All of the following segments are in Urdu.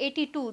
82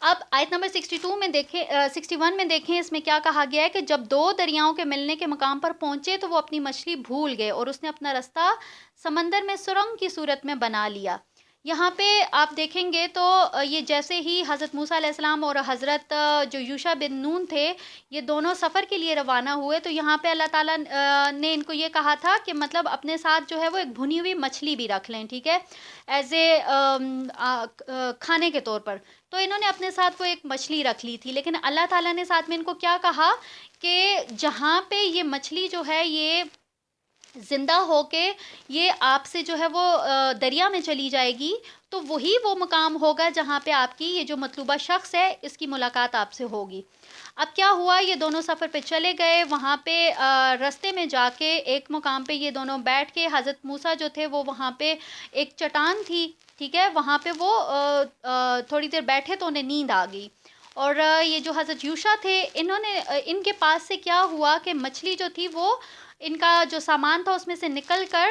اب آیت نمبر 62 میں دیکھیں 61 میں دیکھیں اس میں کیا کہا گیا ہے کہ جب دو دریاؤں کے ملنے کے مقام پر پہنچے تو وہ اپنی مچھلی بھول گئے اور اس نے اپنا رستہ سمندر میں سرنگ کی صورت میں بنا لیا. یہاں پہ آپ دیکھیں گے تو یہ جیسے ہی حضرت موسیٰ علیہ السلام اور حضرت جو یوشع بن نون تھے یہ دونوں سفر کے لیے روانہ ہوئے تو یہاں پہ اللہ تعالیٰ نے ان کو یہ کہا تھا کہ مطلب اپنے ساتھ جو ہے وہ ایک بھنی ہوئی مچھلی بھی رکھ لیں, ٹھیک ہے, ایز اے کھانے کے طور پر. تو انہوں نے اپنے ساتھ وہ ایک مچھلی رکھ لی تھی, لیکن اللہ تعالیٰ نے ساتھ میں ان کو کیا کہا کہ جہاں پہ یہ مچھلی جو ہے یہ زندہ ہو کے یہ آپ سے جو ہے وہ دریا میں چلی جائے گی تو وہی وہ مقام ہوگا جہاں پہ آپ کی یہ جو مطلوبہ شخص ہے اس کی ملاقات آپ سے ہوگی. اب کیا ہوا, یہ دونوں سفر پہ چلے گئے, وہاں پہ رستے میں جا کے ایک مقام پہ یہ دونوں بیٹھ کے, حضرت موسیٰ جو تھے وہ وہاں پہ ایک چٹان تھی, ٹھیک ہے, وہاں پہ وہ تھوڑی دیر بیٹھے تو انہیں نیند آ گئی. اور یہ جو حضرت یوشع تھے انہوں نے ان کے پاس سے کیا ہوا کہ مچھلی جو تھی وہ ان کا جو سامان تھا اس میں سے نکل کر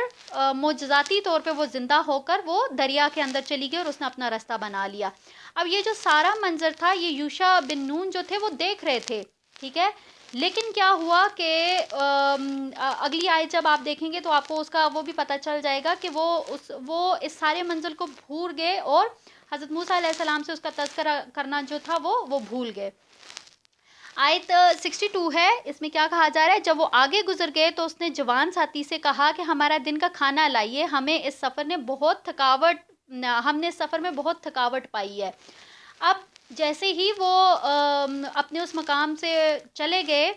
معجزاتی طور پہ وہ زندہ ہو کر وہ دریا کے اندر چلی گئی اور اس نے اپنا راستہ بنا لیا. اب یہ جو سارا منظر تھا یہ یوشع بن نون جو تھے وہ دیکھ رہے تھے, ٹھیک ہے, لیکن کیا ہوا کہ اگلی آیت جب آپ دیکھیں گے تو آپ کو اس کا وہ بھی پتہ چل جائے گا کہ وہ اس سارے منظر کو بھول گئے اور حضرت موسیٰ علیہ السلام سے اس کا تذکرہ کرنا جو تھا وہ بھول گئے. آیت 62 ہے, اس میں کیا کہا جا رہا ہے, جب وہ آگے گزر گئے تو اس نے جوان ساتھی سے کہا کہ ہمارا دن کا کھانا لائیے, ہم نے اس سفر میں بہت تھکاوٹ پائی ہے. اب جیسے ہی وہ اپنے اس مقام سے چلے گئے,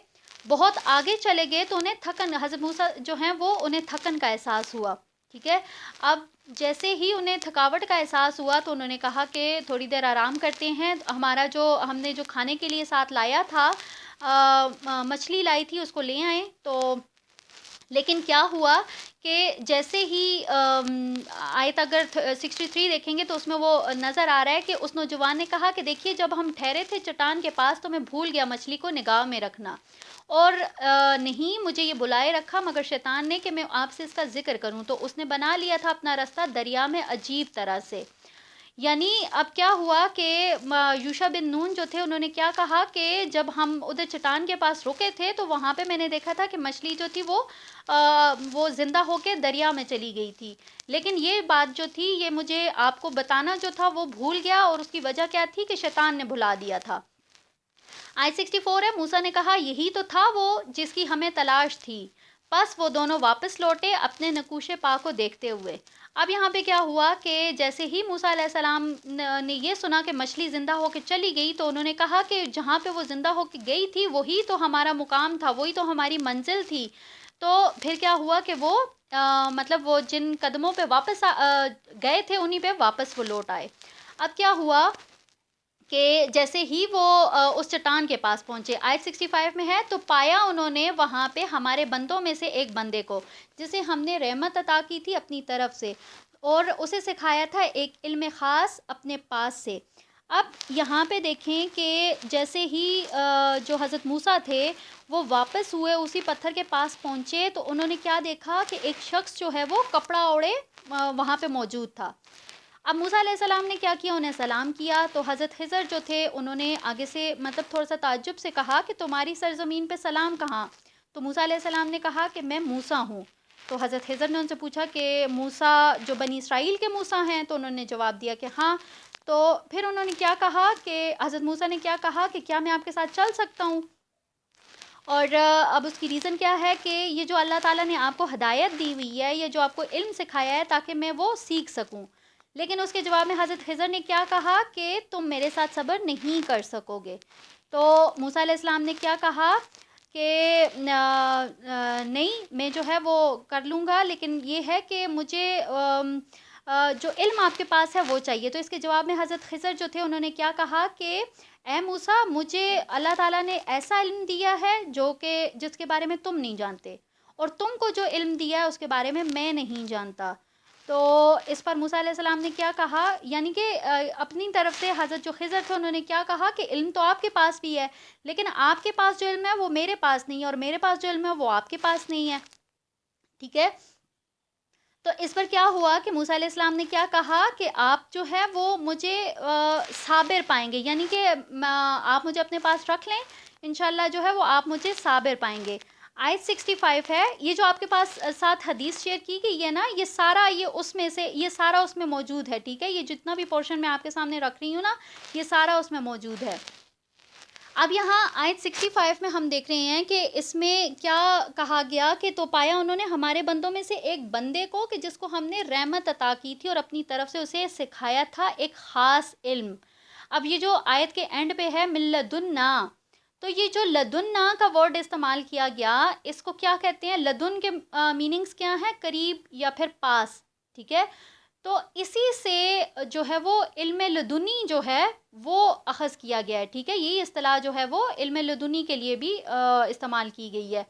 بہت آگے چلے گئے تو انہیں حضرت موسیٰ جو ہیں وہ انہیں تھکن کا احساس ہوا, ٹھیک ہے. اب جیسے ہی انہیں تھکاوٹ کا احساس ہوا تو انہوں نے کہا کہ تھوڑی دیر آرام کرتے ہیں, ہم نے جو کھانے کے لیے ساتھ لایا تھا مچھلی لائی تھی اس کو لے آئیں. تو لیکن کیا ہوا کہ جیسے ہی آیت اگر 63 دیکھیں گے تو اس میں وہ نظر آ رہا ہے کہ اس نوجوان نے کہا کہ دیکھیے جب ہم ٹھہرے تھے چٹان کے پاس تو میں بھول گیا مچھلی کو نگاہ میں رکھنا, اور نہیں مجھے یہ بلائے رکھا مگر شیطان نے کہ میں آپ سے اس کا ذکر کروں, تو اس نے بنا لیا تھا اپنا راستہ دریا میں عجیب طرح سے. یعنی اب کیا ہوا کہ یوشع بن نون جو تھے انہوں نے کیا کہا کہ جب ہم ادھر چٹان کے پاس رکے تھے تو وہاں پہ میں نے دیکھا تھا کہ مچھلی جو تھی وہ زندہ ہو کے دریا میں چلی گئی تھی, لیکن یہ بات جو تھی یہ مجھے آپ کو بتانا جو تھا وہ بھول گیا, اور اس کی وجہ کیا تھی کہ شیطان نے بھلا دیا تھا. آیت 64 ہے, موسیٰ نے کہا یہی تو تھا وہ جس کی ہمیں تلاش تھی, پس وہ دونوں واپس لوٹے اپنے نقوش پا کو دیکھتے ہوئے. اب یہاں پہ کیا ہوا کہ جیسے ہی موسیٰ علیہ السلام نے یہ سنا کہ مچھلی زندہ ہو کے چلی گئی تو انہوں نے کہا کہ جہاں پہ وہ زندہ ہو کے گئی تھی وہی تو ہمارا مقام تھا, وہی تو ہماری منزل تھی. تو پھر کیا ہوا کہ وہ مطلب وہ جن قدموں پہ واپس گئے تھے انہی پہ واپس وہ لوٹ آئے. اب کیا ہوا کہ جیسے ہی وہ اس چٹان کے پاس پہنچے, آیت 65 میں ہے, تو پایا انہوں نے وہاں پہ ہمارے بندوں میں سے ایک بندے کو جسے ہم نے رحمت عطا کی تھی اپنی طرف سے, اور اسے سکھایا تھا ایک علم خاص اپنے پاس سے. اب یہاں پہ دیکھیں کہ جیسے ہی جو حضرت موسیٰ تھے وہ واپس ہوئے اسی پتھر کے پاس پہنچے تو انہوں نے کیا دیکھا کہ ایک شخص جو ہے وہ کپڑا اوڑے وہاں پہ موجود تھا. اب موسیٰ علیہ السلام نے کیا کیا, انہیں سلام کیا. تو حضرت خضر جو تھے انہوں نے آگے سے مطلب تھوڑا سا تعجب سے کہا کہ تمہاری سرزمین پہ سلام کہاں؟ تو موسیٰ علیہ السلام نے کہا کہ میں موسیٰ ہوں. تو حضرت خضر نے ان سے پوچھا کہ موسیٰ جو بنی اسرائیل کے موسیٰ ہیں؟ تو انہوں نے جواب دیا کہ ہاں. تو پھر انہوں نے کیا کہا کہ حضرت موسیٰ نے کیا کہا کہ کیا میں آپ کے ساتھ چل سکتا ہوں؟ اور اب اس کی ریزن کیا ہے کہ یہ جو اللہ تعالیٰ نے آپ کو ہدایت دی ہوئی ہے, یہ جو آپ کو علم سکھایا ہے تاکہ میں وہ سیکھ سکوں. لیکن اس کے جواب میں حضرت خضر نے کیا کہا کہ تم میرے ساتھ صبر نہیں کر سکو گے. تو موسیٰ علیہ السلام نے کیا کہا کہ نہیں میں جو ہے وہ کر لوں گا, لیکن یہ ہے کہ مجھے جو علم آپ کے پاس ہے وہ چاہیے. تو اس کے جواب میں حضرت خضر جو تھے انہوں نے کیا کہا کہ اے موسیٰ مجھے اللہ تعالیٰ نے ایسا علم دیا ہے جس کے بارے میں تم نہیں جانتے, اور تم کو جو علم دیا ہے اس کے بارے میں نہیں جانتا. تو اس پر موسیٰ علیہ السلام نے کیا کہا, یعنی کہ اپنی طرف سے حضرت جو خضر تھے انہوں نے کیا کہا کہ علم تو آپ کے پاس بھی ہے, لیکن آپ کے پاس جو علم ہے وہ میرے پاس نہیں ہے, اور میرے پاس جو علم ہے وہ آپ کے پاس نہیں ہے, ٹھیک ہے. تو اس پر کیا ہوا کہ موسیٰ علیہ السلام نے کیا کہا کہ آپ جو ہے وہ مجھے صابر پائیں گے، یعنی کہ آپ مجھے اپنے پاس رکھ لیں، انشاءاللہ جو ہے وہ آپ مجھے صابر پائیں گے۔ آیت 65 ہے، یہ جو آپ کے پاس ساتھ حدیث شیئر کی گئی ہے نا، یہ سارا یہ سارا اس میں موجود ہے، ٹھیک ہے؟ یہ جتنا بھی پورشن میں آپ کے سامنے رکھ رہی ہوں نا، یہ سارا اس میں موجود ہے۔ اب یہاں آیت 65 میں ہم دیکھ رہے ہیں کہ اس میں کیا کہا گیا کہ تو پایا انہوں نے ہمارے بندوں میں سے ایک بندے کو کہ جس کو ہم نے رحمت عطا کی تھی اور اپنی طرف سے اسے سکھایا تھا ایک خاص علم۔ اب یہ جو آیت کے اینڈ پہ ہے من لدنا، تو یہ جو لدنا کا ورڈ استعمال کیا گیا، اس کو کیا کہتے ہیں؟ لدن کے میننگز کیا ہیں؟ قریب یا پھر پاس، ٹھیک ہے؟ تو اسی سے جو ہے وہ علم لدنی جو ہے وہ اخذ کیا گیا ہے، ٹھیک ہے؟ یہی اصطلاح جو ہے وہ علم لدنی کے لیے بھی استعمال کی گئی ہے۔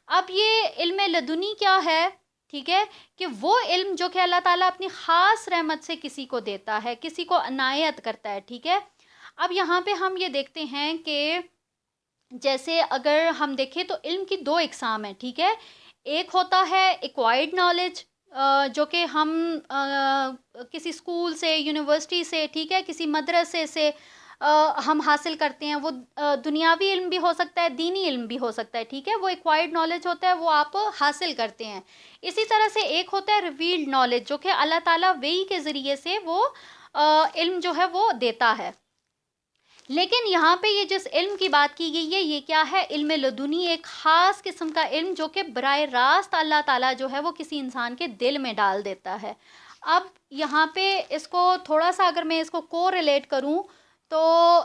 اب یہ علم لدنی کیا ہے؟ ٹھیک ہے، کہ وہ علم جو کہ اللہ تعالیٰ اپنی خاص رحمت سے کسی کو دیتا ہے، کسی کو عنایت کرتا ہے، ٹھیک ہے؟ اب یہاں پہ ہم یہ دیکھتے ہیں کہ جیسے اگر ہم دیکھیں تو علم کی دو اقسام ہیں، ٹھیک ہے؟ ایک ہوتا ہے ایکوائرڈ نالج، جو کہ ہم کسی اسکول سے، یونیورسٹی سے، ٹھیک ہے، کسی مدرسے سے ہم حاصل کرتے ہیں۔ وہ دنیاوی علم بھی ہو سکتا ہے، دینی علم بھی ہو سکتا ہے، ٹھیک ہے؟ وہ ایکوائرڈ نالج ہوتا ہے، وہ آپ حاصل کرتے ہیں۔ اسی طرح سے ایک ہوتا ہے ریویلڈ نالج، جو کہ اللہ تعالیٰ وحی کے ذریعے سے وہ علم جو ہے وہ دیتا ہے۔ لیکن یہاں پہ یہ جس علم کی بات کی گئی ہے، یہ کیا ہے؟ علم لدنی، ایک خاص قسم کا علم جو کہ براہ راست اللہ تعالیٰ جو ہے وہ کسی انسان کے دل میں ڈال دیتا ہے۔ اب یہاں پہ اس کو تھوڑا سا اگر میں اس کو ریلیٹ کروں تو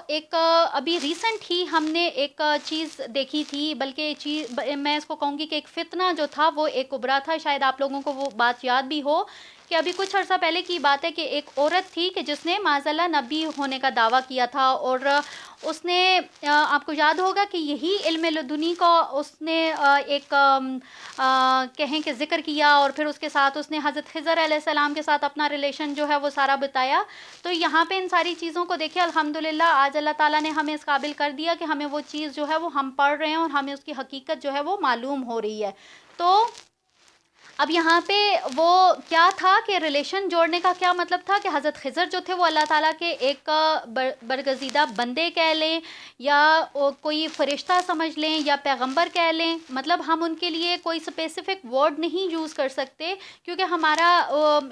ایک ابھی ریسنٹ ہی ہم نے ایک چیز دیکھی تھی، بلکہ میں اس کو کہوں گی کہ ایک فتنہ جو تھا وہ ایک ابھرا تھا، شاید آپ لوگوں کو وہ بات یاد بھی ہو کہ ابھی کچھ عرصہ پہلے کی بات ہے کہ ایک عورت تھی کہ جس نے معاذ اللہ نبی ہونے کا دعویٰ کیا تھا، اور اس نے آپ کو یاد ہوگا کہ یہی علم لدنی کو اس نے ایک کہیں کہ ذکر کیا، اور پھر اس کے ساتھ اس نے حضرت خضر علیہ السلام کے ساتھ اپنا ریلیشن جو ہے وہ سارا بتایا۔ تو یہاں پہ ان ساری چیزوں کو دیکھیں، الحمدللہ آج اللہ تعالیٰ نے ہمیں اس قابل کر دیا کہ ہمیں وہ چیز جو ہے وہ ہم پڑھ رہے ہیں اور ہمیں اس کی حقیقت جو ہے وہ معلوم ہو رہی ہے۔ تو اب یہاں پہ وہ کیا تھا کہ ریلیشن جوڑنے کا کیا مطلب تھا کہ حضرت خضر جو تھے وہ اللہ تعالیٰ کے ایک برگزیدہ بندے کہہ لیں، یا کوئی فرشتہ سمجھ لیں، یا پیغمبر کہہ لیں، مطلب ہم ان کے لیے کوئی اسپیسیفک ورڈ نہیں یوز کر سکتے، کیونکہ ہمارا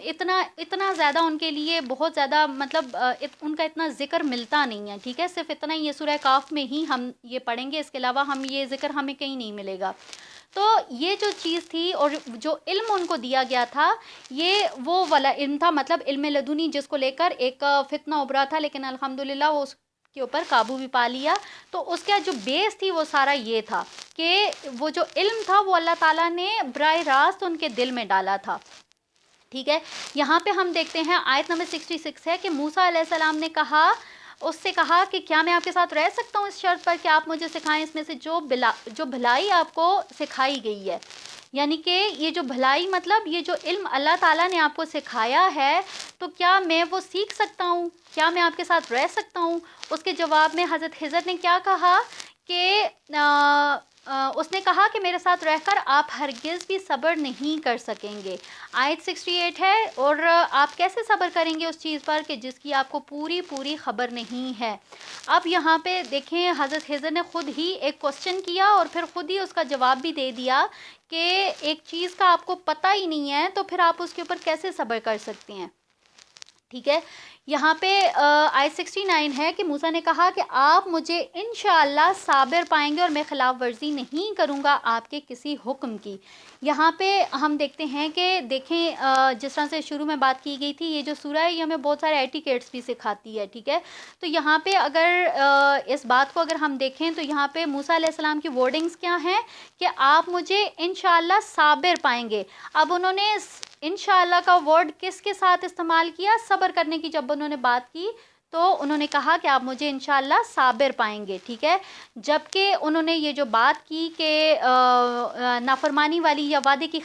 اتنا زیادہ ان کے لیے بہت زیادہ مطلب ان کا اتنا ذکر ملتا نہیں ہے، ٹھیک ہے؟ صرف اتنا ہی یہ سورہ کاف میں ہی ہم یہ پڑھیں گے، اس کے علاوہ ہم یہ ذکر ہمیں کہیں نہیں ملے گا۔ تو یہ جو چیز تھی اور جو علم ان کو دیا گیا تھا، یہ وہ والا علم تھا، مطلب علم لدنی، جس کو لے کر ایک فتنہ ابھرا تھا، لیکن الحمدللہ وہ اس کے اوپر قابو بھی پا لیا۔ تو اس کا جو بیس تھی وہ سارا یہ تھا کہ وہ جو علم تھا وہ اللہ تعالیٰ نے براہ راست ان کے دل میں ڈالا تھا، ٹھیک ہے؟ یہاں پہ ہم دیکھتے ہیں آیت نمبر 66 ہے کہ موسیٰ علیہ السلام نے اس سے کہا کہ کیا میں آپ کے ساتھ رہ سکتا ہوں اس شرط پر کہ آپ مجھے سکھائیں اس میں سے جو بھلائی آپ کو سکھائی گئی ہے، یعنی کہ یہ جو بھلائی مطلب یہ جو علم اللہ تعالیٰ نے آپ کو سکھایا ہے، تو کیا میں وہ سیکھ سکتا ہوں؟ کیا میں آپ کے ساتھ رہ سکتا ہوں؟ اس کے جواب میں حضرت خضر نے کیا کہا کہ اس نے کہا کہ میرے ساتھ رہ کر آپ ہرگز بھی صبر نہیں کر سکیں گے۔ آیت 68 ہے، اور آپ کیسے صبر کریں گے اس چیز پر کہ جس کی آپ کو پوری خبر نہیں ہے۔ اب یہاں پہ دیکھیں حضرت خضر نے خود ہی ایک کوسچن کیا اور پھر خود ہی اس کا جواب بھی دے دیا کہ ایک چیز کا آپ کو پتہ ہی نہیں ہے تو پھر آپ اس کے اوپر کیسے صبر کر سکتے ہیں، ٹھیک ہے؟ یہاں پہ آیت 69 ہے کہ موسیٰ نے کہا کہ آپ مجھے انشاءاللہ صابر پائیں گے اور میں خلاف ورزی نہیں کروں گا آپ کے کسی حکم کی۔ یہاں پہ ہم دیکھتے ہیں کہ دیکھیں جس طرح سے شروع میں بات کی گئی تھی، یہ جو سورہ ہے یہ ہمیں بہت سارے ایٹیکیٹس بھی سکھاتی ہے، ٹھیک ہے؟ تو یہاں پہ اگر اس بات کو اگر ہم دیکھیں تو یہاں پہ موسیٰ علیہ السلام کی ورڈنگز کیا ہیں کہ آپ مجھے انشاءاللہ صابر پائیں گے۔ اب انہوں نے انشاءاللہ کا ورڈ کس کے ساتھ استعمال کیا؟ صبر کرنے کی جب انہوں نے بات کی تو انہوں نے کہا کہ آپ مجھے انشاءاللہ صابر پائیں گے، ٹھیک ہے؟ جبکہ انہوں نے یہ جو بات کی کہ نافرمانی والی یا وعدے کی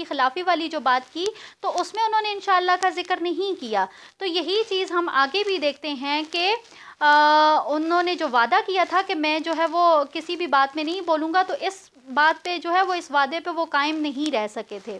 خلافی والی جو بات کی، تو اس میں انہوں نے انشاءاللہ کا ذکر نہیں کیا۔ تو یہی چیز ہم آگے بھی دیکھتے ہیں کہ انہوں نے جو وعدہ کیا تھا کہ میں جو ہے وہ کسی بھی بات میں نہیں بولوں گا، تو اس بات پہ جو ہے وہ اس وعدے پہ وہ قائم نہیں رہ سکے تھے۔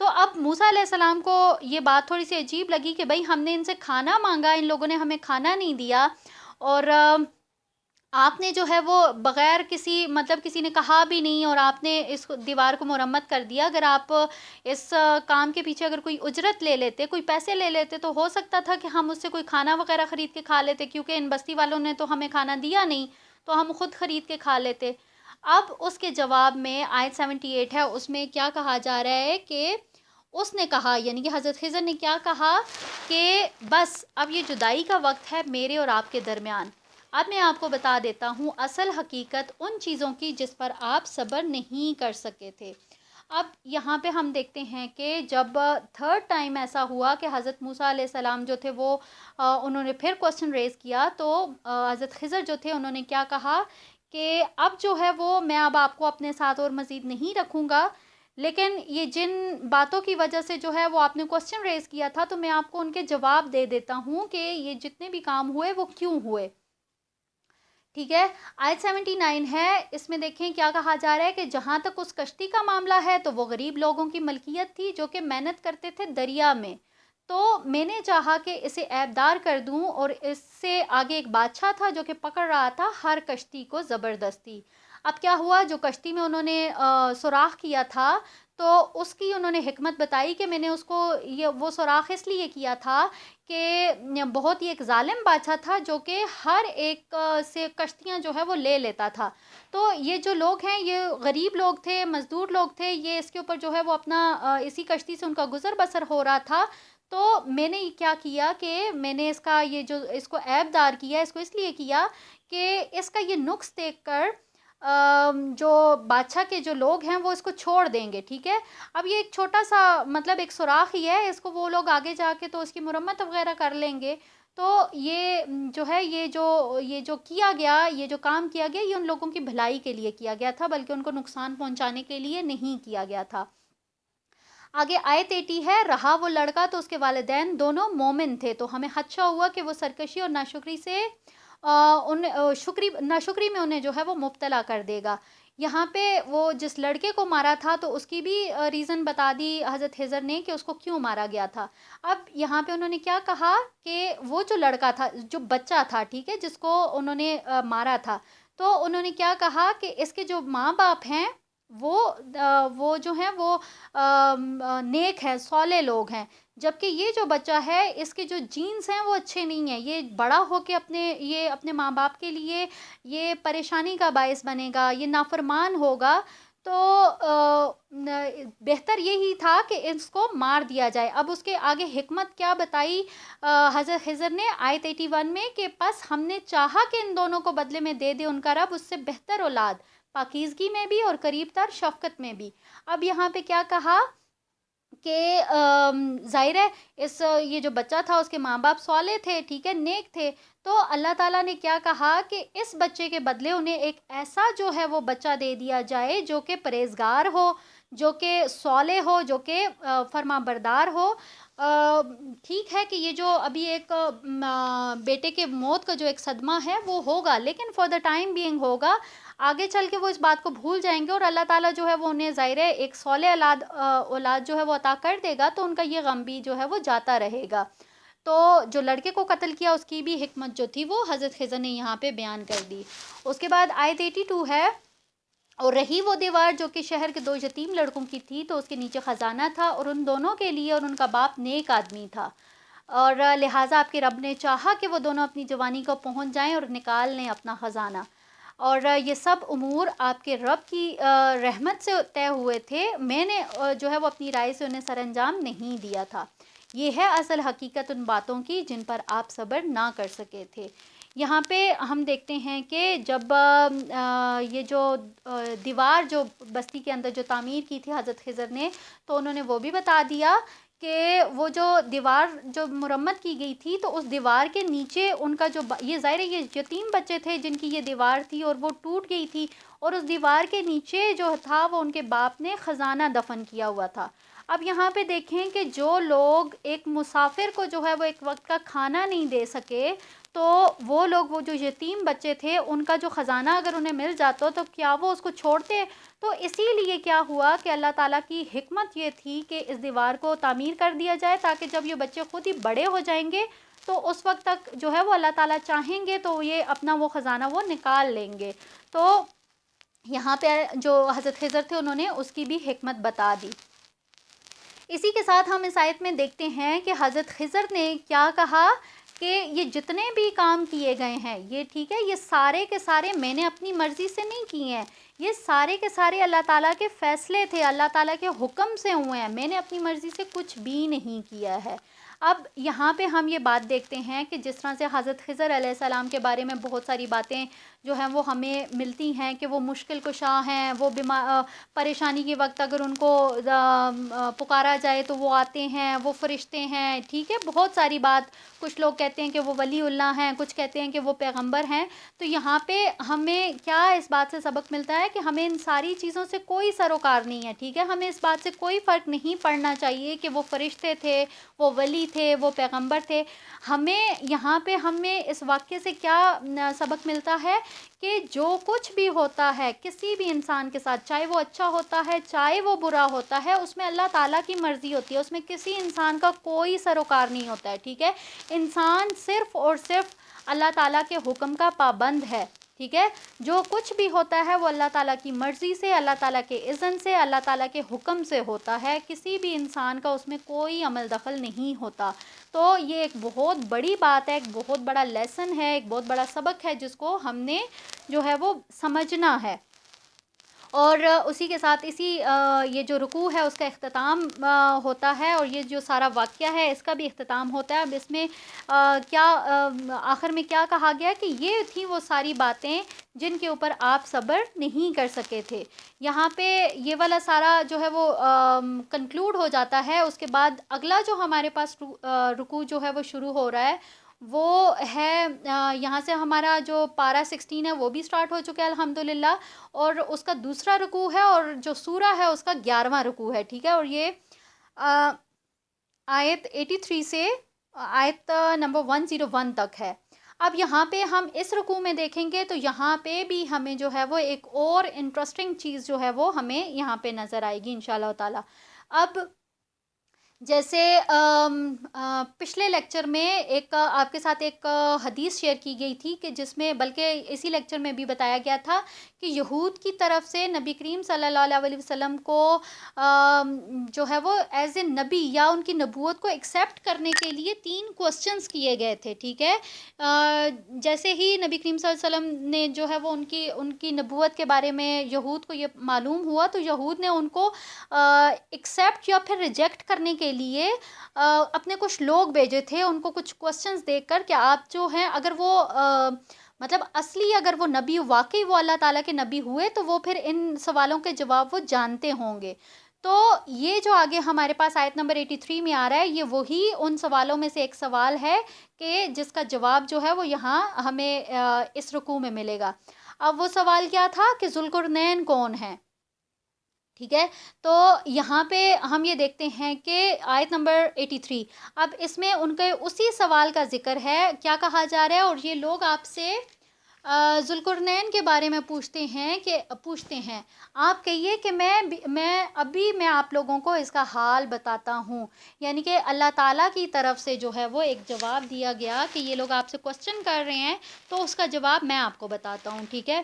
تو اب موسیٰ علیہ السلام کو یہ بات تھوڑی سی عجیب لگی کہ بھائی ہم نے ان سے کھانا مانگا، ان لوگوں نے ہمیں کھانا نہیں دیا، اور آپ نے جو ہے وہ بغیر کسی مطلب کسی نے کہا بھی نہیں، اور آپ نے اس دیوار کو مرمت کر دیا۔ اگر آپ اس کام کے پیچھے اگر کوئی اجرت لے لیتے، کوئی پیسے لے لیتے، تو ہو سکتا تھا کہ ہم اس سے کوئی کھانا وغیرہ خرید کے کھا لیتے، کیونکہ ان بستی والوں نے تو ہمیں کھانا دیا نہیں، تو ہم خود خرید کے کھا لیتے۔ اب اس کے جواب میں آیت 78 ہے، اس میں کیا کہا جا رہا ہے کہ اس نے کہا، یعنی کہ حضرت خضر نے کیا کہا کہ بس اب یہ جدائی کا وقت ہے میرے اور آپ کے درمیان۔ اب میں آپ کو بتا دیتا ہوں اصل حقیقت ان چیزوں کی جس پر آپ صبر نہیں کر سکے تھے۔ اب یہاں پہ ہم دیکھتے ہیں کہ جب تھرڈ ٹائم ایسا ہوا کہ حضرت موسیٰ علیہ السلام جو تھے وہ انہوں نے پھر کوسچن ریز کیا، تو حضرت خضر جو تھے انہوں نے کیا کہا کہ اب جو ہے وہ میں اب آپ کو اپنے ساتھ اور مزید نہیں رکھوں گا، لیکن یہ جن باتوں کی وجہ سے جو ہے وہ آپ نے کوسچن ریز کیا تھا، تو میں آپ کو ان کے جواب دے دیتا ہوں کہ یہ جتنے بھی کام ہوئے وہ کیوں ہوئے۔ ٹھیک ہے، آیت 79 ہے، اس میں دیکھیں کیا کہا جا رہا ہے کہ جہاں تک اس کشتی کا معاملہ ہے تو وہ غریب لوگوں کی ملکیت تھی جو کہ محنت کرتے تھے دریا میں، تو میں نے چاہا کہ اسے عیب دار کر دوں، اور اس سے آگے ایک بادشاہ تھا جو کہ پکڑ رہا تھا ہر کشتی کو زبردستی۔ اب کیا ہوا، جو کشتی میں انہوں نے سوراخ کیا تھا، تو اس کی انہوں نے حکمت بتائی کہ میں نے اس کو وہ سوراخ اس لیے کیا تھا کہ بہت ہی ایک ظالم بادشاہ تھا جو کہ ہر ایک سے کشتیاں جو ہے وہ لے لیتا تھا، تو یہ جو لوگ ہیں یہ غریب لوگ تھے، مزدور لوگ تھے، یہ اس کے اوپر جو ہے وہ اپنا اسی کشتی سے ان کا گزر بسر ہو رہا تھا۔ تو میں نے کیا کیا کہ میں نے اس کا یہ جو اس کو عیب دار کیا، اس کو اس لیے کیا کہ اس کا یہ نقص دیکھ کر جو بادشاہ کے جو لوگ ہیں وہ اس کو چھوڑ دیں گے۔ ٹھیک ہے، اب یہ ایک چھوٹا سا مطلب ایک سوراخ ہی ہے، اس کو وہ لوگ آگے جا کے تو اس کی مرمت وغیرہ کر لیں گے، تو یہ جو ہے یہ جو کیا گیا، یہ جو کام کیا گیا، یہ ان لوگوں کی بھلائی کے لیے کیا گیا تھا، بلکہ ان کو نقصان پہنچانے کے لیے نہیں کیا گیا تھا۔ آگے آیت 80 ہے، رہا وہ لڑکا تو اس کے والدین دونوں مومن تھے، تو ہمیں خدشہ ہوا کہ وہ سرکشی اور ناشکری سے ناشکری میں انہیں جو ہے وہ مبتلا کر دے گا۔ یہاں پہ وہ جس لڑکے کو مارا تھا تو اس کی بھی ریزن بتا دی حضرت خضر نے کہ اس کو کیوں مارا گیا تھا۔ اب یہاں پہ انہوں نے کیا کہا کہ وہ جو لڑکا تھا، جو بچہ تھا، ٹھیک ہے، جس کو انہوں نے مارا تھا، تو انہوں نے کیا کہا کہ اس کے جو ماں باپ ہیں وہ جو ہیں وہ نیک ہیں، صالح لوگ ہیں، جبکہ یہ جو بچہ ہے اس کے جو جینز ہیں وہ اچھے نہیں ہیں، یہ بڑا ہو کے اپنے ماں باپ کے لیے یہ پریشانی کا باعث بنے گا، یہ نافرمان ہوگا، تو بہتر یہی تھا کہ اس کو مار دیا جائے۔ اب اس کے آگے حکمت کیا بتائی حضرت خضر نے آیت 81 میں کہ پس ہم نے چاہا کہ ان دونوں کو بدلے میں دے دے ان کا رب اس سے بہتر اولاد، پاکیزگی میں بھی اور قریب تر شفقت میں بھی۔ اب یہاں پہ کیا کہا کہ ظاہر ہے یہ جو بچہ تھا اس کے ماں باپ صالح تھے، ٹھیک ہے، نیک تھے، تو اللہ تعالیٰ نے کیا کہا کہ اس بچے کے بدلے انہیں ایک ایسا جو ہے وہ بچہ دے دیا جائے جو کہ پرہیزگار ہو، جو کہ صالح ہو، جو کہ فرما بردار ہو۔ ٹھیک ہے کہ یہ جو ابھی ایک بیٹے کے موت کا جو ایک صدمہ ہے وہ ہوگا، لیکن فار دا ٹائم بینگ ہوگا، آگے چل کے وہ اس بات کو بھول جائیں گے، اور اللہ تعالیٰ جو ہے وہ انہیں ظاہر ہے ایک صالح اولاد جو ہے وہ عطا کر دے گا، تو ان کا یہ غم بھی جو ہے وہ جاتا رہے گا۔ تو جو لڑکے کو قتل کیا اس کی بھی حکمت جو تھی وہ حضرت خضر نے یہاں پہ بیان کر دی۔ اس کے بعد آیت 82 ہے، اور رہی وہ دیوار جو کہ شہر کے 2 یتیم لڑکوں کی تھی، تو اس کے نیچے خزانہ تھا، اور ان دونوں کے لیے اور ان کا باپ نیک آدمی تھا، اور لہٰذا آپ کے رب نے چاہا کہ وہ دونوں اپنی جوانی کو پہنچ جائیں اور نکال لیں اپنا خزانہ، اور یہ سب امور آپ کے رب کی رحمت سے طے ہوئے تھے، میں نے جو ہے وہ اپنی رائے سے انہیں سر انجام نہیں دیا تھا۔ یہ ہے اصل حقیقت ان باتوں کی جن پر آپ صبر نہ کر سکے تھے۔ یہاں پہ ہم دیکھتے ہیں کہ جب یہ جو دیوار جو بستی کے اندر جو تعمیر کی تھی حضرت خضر نے، تو انہوں نے وہ بھی بتا دیا کہ وہ جو دیوار جو مرمت کی گئی تھی، تو اس دیوار کے نیچے ان کا جو یہ ظاہر ہے یہ یتیم بچے تھے جن کی یہ دیوار تھی اور وہ ٹوٹ گئی تھی، اور اس دیوار کے نیچے جو تھا وہ ان کے باپ نے خزانہ دفن کیا ہوا تھا۔ اب یہاں پہ دیکھیں کہ جو لوگ ایک مسافر کو جو ہے وہ ایک وقت کا کھانا نہیں دے سکے، تو وہ لوگ، وہ جو یتیم بچے تھے، ان کا جو خزانہ اگر انہیں مل جاتا تو کیا وہ اس کو چھوڑتے؟ تو اسی لیے کیا ہوا کہ اللہ تعالیٰ کی حکمت یہ تھی کہ اس دیوار کو تعمیر کر دیا جائے، تاکہ جب یہ بچے خود ہی بڑے ہو جائیں گے تو اس وقت تک جو ہے وہ اللہ تعالیٰ چاہیں گے تو یہ اپنا وہ خزانہ وہ نکال لیں گے۔ تو یہاں پہ جو حضرت خضر تھے انہوں نے اس کی بھی حکمت بتا دی۔ اسی کے ساتھ ہم اس آیت میں دیکھتے ہیں کہ حضرت خضر نے کیا کہا کہ یہ جتنے بھی کام کیے گئے ہیں، یہ ٹھیک ہے، یہ سارے کے سارے میں نے اپنی مرضی سے نہیں کیے ہیں، یہ سارے کے سارے اللہ تعالیٰ کے فیصلے تھے، اللہ تعالیٰ کے حکم سے ہوئے ہیں، میں نے اپنی مرضی سے کچھ بھی نہیں کیا ہے۔ اب یہاں پہ ہم یہ بات دیکھتے ہیں کہ جس طرح سے حضرت خضر علیہ السلام کے بارے میں بہت ساری باتیں جو ہیں وہ ہمیں ملتی ہیں کہ وہ مشکل کشا ہیں، وہ پریشانی کے وقت اگر ان کو پکارا جائے تو وہ آتے ہیں، وہ فرشتے ہیں، ٹھیک ہے، بہت ساری بات۔ کچھ لوگ کہتے ہیں کہ وہ ولی اللہ ہیں، کچھ کہتے ہیں کہ وہ پیغمبر ہیں۔ تو یہاں پہ ہمیں کیا اس بات سے سبق ملتا ہے کہ ہمیں ان ساری چیزوں سے کوئی سروکار نہیں ہے، ٹھیک ہے، ہمیں اس بات سے کوئی فرق نہیں پڑنا چاہیے کہ وہ فرشتے تھے، وہ ولی تھے، وہ پیغمبر تھے۔ ہمیں یہاں پہ ہمیں اس واقعے سے کیا سبق ملتا ہے کہ جو کچھ بھی ہوتا ہے کسی بھی انسان کے ساتھ، چاہے وہ اچھا ہوتا ہے چاہے وہ برا ہوتا ہے، اس میں اللہ تعالیٰ کی مرضی ہوتی ہے، اس میں کسی انسان کا کوئی سروکار نہیں ہوتا ہے، ٹھیک ہے۔ انسان صرف اور صرف اللہ تعالیٰ کے حکم کا پابند ہے، ٹھیک ہے۔ جو کچھ بھی ہوتا ہے وہ اللہ تعالیٰ کی مرضی سے، اللہ تعالیٰ کے اذن سے، اللہ تعالیٰ کے حکم سے ہوتا ہے، کسی بھی انسان کا اس میں کوئی عمل دخل نہیں ہوتا۔ تو یہ ایک بہت بڑی بات ہے، ایک بہت بڑا لیسن ہے، ایک بہت بڑا سبق ہے جس کو ہم نے جو ہے وہ سمجھنا ہے۔ اور اسی کے ساتھ یہ جو رکوع ہے اس کا اختتام ہوتا ہے، اور یہ جو سارا واقعہ ہے اس کا بھی اختتام ہوتا ہے۔ اب اس میں کیا آخر میں کیا کہا گیا کہ یہ تھی وہ ساری باتیں جن کے اوپر آپ صبر نہیں کر سکے تھے۔ یہاں پہ یہ والا سارا جو ہے وہ کنکلوڈ ہو جاتا ہے۔ اس کے بعد اگلا جو ہمارے پاس رکوع جو ہے وہ شروع ہو رہا ہے، وہ ہے یہاں سے ہمارا جو پارہ 16 ہے وہ بھی سٹارٹ ہو چکا ہے الحمدللہ، اور اس کا دوسرا رکوع ہے، اور جو سورہ ہے اس کا 11واں رکوع ہے، ٹھیک ہے۔ اور یہ آیت 83 سے آیت نمبر 101 تک ہے۔ اب یہاں پہ ہم اس رکوع میں دیکھیں گے تو یہاں پہ بھی ہمیں جو ہے وہ ایک اور انٹرسٹنگ چیز جو ہے وہ ہمیں یہاں پہ نظر آئے گی انشاءاللہ تعالی۔ اب جیسے پچھلے لیکچر میں ایک آپ کے ساتھ ایک حدیث شیئر کی گئی تھی کہ جس میں، بلکہ اسی لیکچر میں بھی بتایا گیا تھا کہ یہود کی طرف سے نبی کریم صلی اللہ علیہ وسلم کو جو ہے وہ ایز اے نبی یا ان کی نبوت کو ایکسیپٹ کرنے کے لیے 3 کوسچنز کیے گئے تھے، ٹھیک ہے۔ جیسے ہی نبی کریم صلی اللہ علیہ وسلم نے جو ہے وہ ان کی نبوت کے بارے میں یہود کو یہ معلوم ہوا تو یہود نے ان کو ایکسیپٹ یا پھر ریجیکٹ کرنے کے لیے اپنے کچھ لوگ بھیجے تھے، ان کو کچھ کوسچنز دے کر کہ آپ جو ہیں اگر وہ مطلب اصلی اگر وہ نبی واقعی وہ اللہ تعالیٰ کے نبی ہوئے تو وہ پھر ان سوالوں کے جواب وہ جانتے ہوں گے۔ تو یہ جو آگے ہمارے پاس آیت نمبر 83 میں آ رہا ہے، یہ وہی ان سوالوں میں سے ایک سوال ہے کہ جس کا جواب جو ہے وہ یہاں ہمیں اس رکوع میں ملے گا۔ اب وہ سوال کیا تھا کہ ذوالقرنین کون ہے، ٹھیک ہے۔ تو یہاں پہ ہم یہ دیکھتے ہیں کہ آیت نمبر 83، اب اس میں ان کے اسی سوال کا ذکر ہے، کیا کہا جا رہا ہے، اور یہ لوگ آپ سے ذوالقرنین کے بارے میں پوچھتے ہیں آپ کہیے کہ میں آپ لوگوں کو اس کا حال بتاتا ہوں، یعنی کہ اللہ تعالیٰ کی طرف سے جو ہے وہ ایک جواب دیا گیا کہ یہ لوگ آپ سے کوسچن کر رہے ہیں تو اس کا جواب میں آپ کو بتاتا ہوں، ٹھیک ہے۔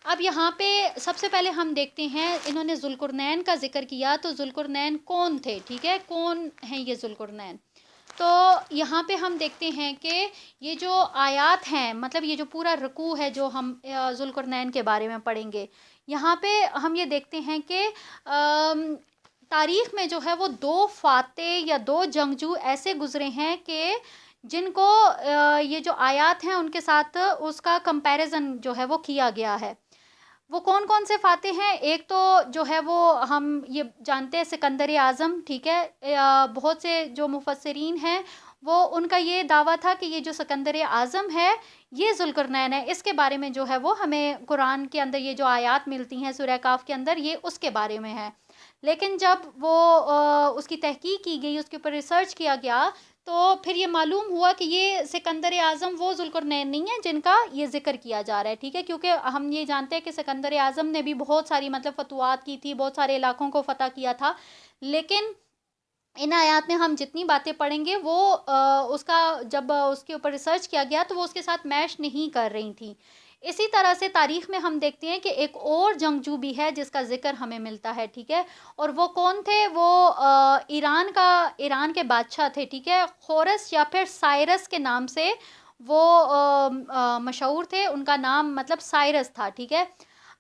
اب یہاں پہ سب سے پہلے ہم دیکھتے ہیں، انہوں نے ذوالقرنین کا ذکر کیا تو ذوالقرنین کون تھے، ٹھیک ہے، کون ہیں یہ ذوالقرنین۔ تو یہاں پہ ہم دیکھتے ہیں کہ یہ جو آیات ہیں، مطلب یہ جو پورا رکوع ہے جو ہم ذوالقرنین کے بارے میں پڑھیں گے، یہاں پہ ہم یہ دیکھتے ہیں کہ تاریخ میں جو ہے وہ 2 فاتح یا 2 جنگجو ایسے گزرے ہیں کہ جن کو یہ جو آیات ہیں ان کے ساتھ اس کا کمپیریزن جو ہے وہ کیا گیا ہے۔ وہ کون کون سے فاتح ہیں؟ ایک تو جو ہے وہ ہم یہ جانتے ہیں سکندر اعظم، ٹھیک ہے۔ بہت سے جو مفسرین ہیں وہ ان کا یہ دعویٰ تھا کہ یہ جو سکندر اعظم ہے یہ ذوالقرنین ہے، اس کے بارے میں جو ہے وہ ہمیں قرآن کے اندر یہ جو آیات ملتی ہیں سورہ کہف کے اندر یہ اس کے بارے میں ہے۔ لیکن جب وہ اس کی تحقیق کی گئی، اس کے اوپر ریسرچ کیا گیا، تو پھر یہ معلوم ہوا کہ یہ سکندر اعظم وہ ذوالقرنین نہیں ہے جن کا یہ ذکر کیا جا رہا ہے، ٹھیک ہے، کیونکہ ہم یہ جانتے ہیں کہ سکندر اعظم نے بھی بہت ساری مطلب فتوحات کی تھی، بہت سارے علاقوں کو فتح کیا تھا، لیکن ان آیات میں ہم جتنی باتیں پڑھیں گے وہ اس کا جب اس کے اوپر ریسرچ کیا گیا تو وہ اس کے ساتھ میش نہیں کر رہی تھیں۔ اسی طرح سے تاریخ میں ہم دیکھتے ہیں کہ ایک اور جنگجو بھی ہے جس کا ذکر ہمیں ملتا ہے، ٹھیک ہے، اور وہ کون تھے؟ وہ ایران کے بادشاہ تھے، ٹھیک ہے، خورس یا پھر سائرس کے نام سے وہ مشہور تھے، ان کا نام مطلب سائرس تھا، ٹھیک ہے۔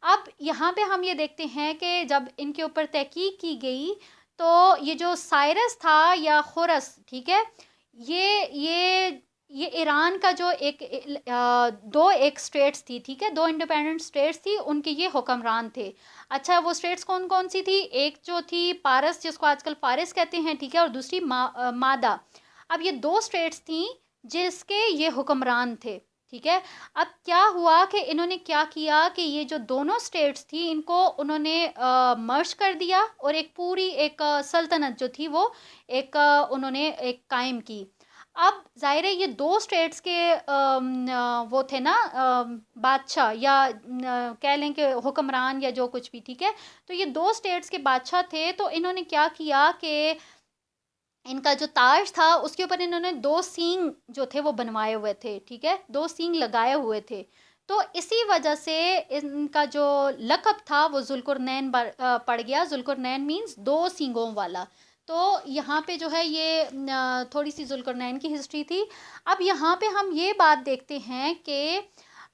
اب یہاں پہ ہم یہ دیکھتے ہیں کہ جب ان کے اوپر تحقیق کی گئی تو یہ جو سائرس تھا یا خورس، ٹھیک ہے، یہ ایران کا جو دو ایک سٹیٹس تھی، ٹھیک ہے، دو انڈیپینڈنٹ سٹیٹس تھی، ان کے یہ حکمران تھے۔ اچھا، وہ سٹیٹس کون کون سی تھی؟ ایک جو تھی پارس، جس کو آج کل فارس کہتے ہیں، ٹھیک ہے، اور دوسری مادہ۔ اب یہ دو سٹیٹس تھیں جس کے یہ حکمران تھے، ٹھیک ہے۔ اب کیا ہوا کہ انہوں نے کیا کیا کہ یہ جو دونوں سٹیٹس تھی ان کو انہوں نے مرج کر دیا اور ایک پوری ایک سلطنت جو تھی وہ انہوں نے ایک قائم کی۔ اب ظاہر ہے یہ دو سٹیٹس کے وہ تھے نا بادشاہ، یا کہہ لیں کہ حکمران یا جو کچھ بھی، ٹھیک ہے، تو یہ دو سٹیٹس کے بادشاہ تھے، تو انہوں نے کیا کیا کہ ان کا جو تاج تھا اس کے اوپر انہوں نے دو سینگ جو تھے وہ بنوائے ہوئے تھے، ٹھیک ہے، دو سینگ لگائے ہوئے تھے، تو اسی وجہ سے ان کا جو لقب تھا وہ ذوالقرنین پڑ گیا۔ ذوالقرنین مینز دو سینگوں والا۔ تو یہاں پہ جو ہے یہ تھوڑی سی ذوالقرنین کی ہسٹری تھی۔ اب یہاں پہ ہم یہ بات دیکھتے ہیں کہ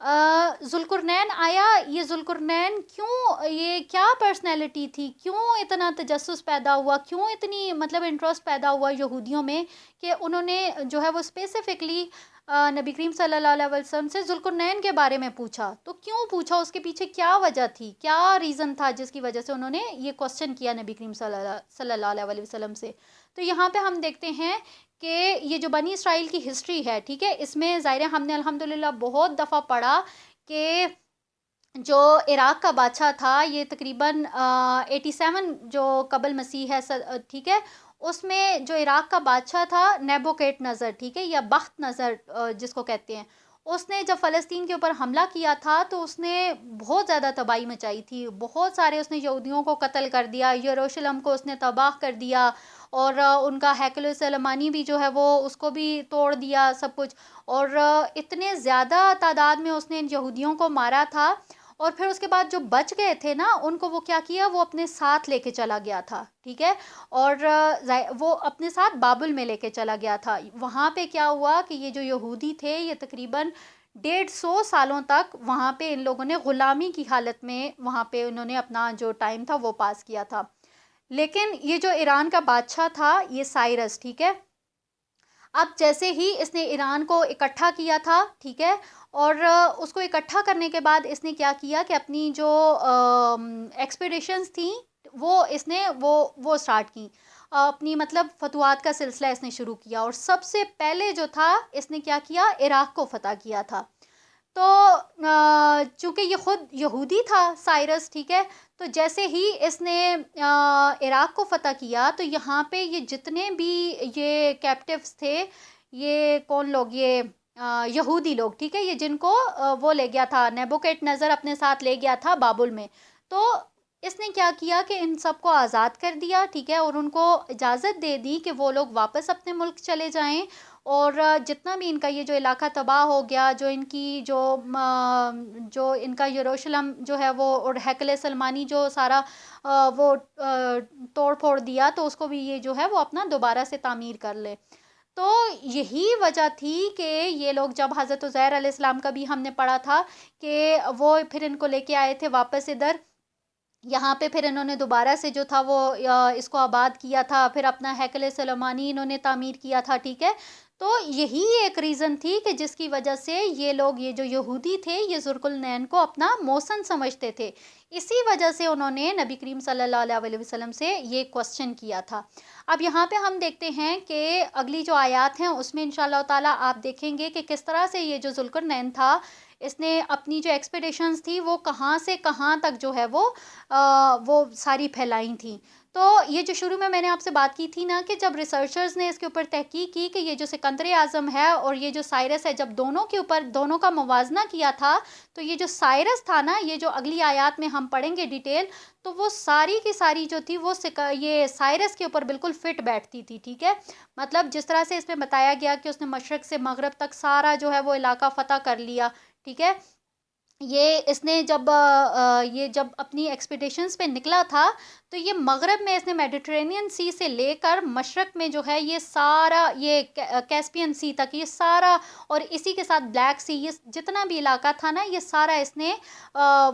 ذوالقرنین آیا، یہ ذوالقرنین کیوں، یہ کیا پرسنالٹی تھی، کیوں اتنا تجسس پیدا ہوا، کیوں اتنی مطلب انٹرسٹ پیدا ہوا یہودیوں میں کہ انہوں نے جو ہے وہ اسپیسیفکلی نبی کریم صلی اللہ علیہ وسلم سے ذوالقرنین کے بارے میں پوچھا؟ تو کیوں پوچھا؟ اس کے پیچھے کیا وجہ تھی، کیا ریزن تھا جس کی وجہ سے انہوں نے یہ کوسچن کیا نبی کریم صلی اللہ علیہ وسلم سے؟ تو یہاں پہ ہم دیکھتے ہیں کہ یہ جو بنی اسرائیل کی ہسٹری ہے، ٹھیک ہے، اس میں ظاہر ہم نے الحمدللہ بہت دفعہ پڑھا کہ جو عراق کا بادشاہ تھا یہ تقریباً 87 جو قبل مسیح ہے، ٹھیک ہے، اس میں جو عراق کا بادشاہ تھا نیبوکیٹ نظر، ٹھیک ہے، یا بخت نظر جس کو کہتے ہیں، اس نے جب فلسطین کے اوپر حملہ کیا تھا تو اس نے بہت زیادہ تباہی مچائی تھی، بہت سارے اس نے یہودیوں کو قتل کر دیا، یروشلم کو اس نے تباہ کر دیا، اور ان کا ہیکل سلیمانی بھی جو ہے وہ اس کو بھی توڑ دیا سب کچھ، اور اتنے زیادہ تعداد میں اس نے ان یہودیوں کو مارا تھا، اور پھر اس کے بعد جو بچ گئے تھے نا ان کو وہ کیا کیا، وہ اپنے ساتھ لے کے چلا گیا تھا، ٹھیک ہے، اور وہ اپنے ساتھ بابل میں لے کے چلا گیا تھا۔ وہاں پہ کیا ہوا کہ یہ جو یہودی تھے یہ تقریباً 150 سالوں تک وہاں پہ ان لوگوں نے غلامی کی حالت میں وہاں پہ انہوں نے اپنا جو ٹائم تھا وہ پاس کیا تھا۔ لیکن یہ جو ایران کا بادشاہ تھا یہ سائرس، ٹھیک ہے، اب جیسے ہی اس نے ایران کو اکٹھا کیا تھا، ٹھیک ہے، اور اس کو اکٹھا کرنے کے بعد اس نے کیا کیا کہ اپنی جو ایکسپیڈیشنز تھیں وہ اس نے وہ سٹارٹ کی، اپنی مطلب فتوحات کا سلسلہ اس نے شروع کیا، اور سب سے پہلے جو تھا اس نے کیا کیا، عراق کو فتح کیا تھا۔ تو چونکہ یہ خود یہودی تھا سائرس، ٹھیک ہے، تو جیسے ہی اس نے عراق کو فتح کیا تو یہاں پہ یہ جتنے بھی یہ کیپٹیوز تھے، یہ کون لوگ، یہ یہودی لوگ، ٹھیک ہے، یہ جن کو وہ لے گیا تھا نیبوکیٹ نظر اپنے ساتھ لے گیا تھا بابل میں، تو اس نے کیا کیا کہ ان سب کو آزاد کر دیا، ٹھیک ہے، اور ان کو اجازت دے دی کہ وہ لوگ واپس اپنے ملک چلے جائیں، اور جتنا بھی ان کا یہ جو علاقہ تباہ ہو گیا، جو ان کی جو ان کا یروشلم جو ہے وہ اور ہیکل سلمانی جو سارا وہ توڑ پھوڑ دیا، تو اس کو بھی یہ جو ہے وہ اپنا دوبارہ سے تعمیر کر لے۔ تو یہی وجہ تھی کہ یہ لوگ جب حضرت عزیر علیہ السلام کا بھی ہم نے پڑھا تھا کہ وہ پھر ان کو لے کے آئے تھے واپس ادھر، یہاں پہ پھر انہوں نے دوبارہ سے جو تھا وہ اس کو آباد کیا تھا، پھر اپنا ہیکل سلیمانی انہوں نے تعمیر کیا تھا، ٹھیک ہے، تو یہی ایک ریزن تھی کہ جس کی وجہ سے یہ لوگ، یہ جو یہودی تھے، یہ ذوالقرنین کو اپنا موسن سمجھتے تھے، اسی وجہ سے انہوں نے نبی کریم صلی اللہ علیہ وسلم سے یہ کوسچن کیا تھا۔ اب یہاں پہ ہم دیکھتے ہیں کہ اگلی جو آیات ہیں اس میں انشاءاللہ تعالیٰ آپ دیکھیں گے کہ کس طرح سے یہ جو ذوالقرنین تھا اس نے اپنی جو ایکسپیڈیشنز تھی وہ کہاں سے کہاں تک جو ہے وہ ساری پھیلائی تھیں۔ تو یہ جو شروع میں نے آپ سے بات کی تھی نا کہ جب ریسرچرز نے اس کے اوپر تحقیق کی کہ یہ جو سکندر اعظم ہے اور یہ جو سائرس ہے، جب دونوں کے اوپر دونوں کا موازنہ کیا تھا، تو یہ جو سائرس تھا نا، یہ جو اگلی آیات میں ہم پڑھیں گے ڈیٹیل، تو وہ ساری کی ساری جو تھی وہ یہ سائرس کے اوپر بالکل فٹ بیٹھتی تھی، ٹھیک ہے. مطلب جس طرح سے اس میں بتایا گیا کہ اس نے مشرق سے مغرب تک سارا جو ہے وہ علاقہ فتح کر لیا، ٹھیک ہے. یہ اس نے جب اپنی ایکسپیڈیشنز پہ نکلا تھا، تو یہ مغرب میں اس نے میڈیٹرینین سی سے لے کر مشرق میں جو ہے یہ سارا، یہ کیسپین سی تک، یہ سارا، اور اسی کے ساتھ بلیک سی، یہ جتنا بھی علاقہ تھا نا، یہ سارا اس نے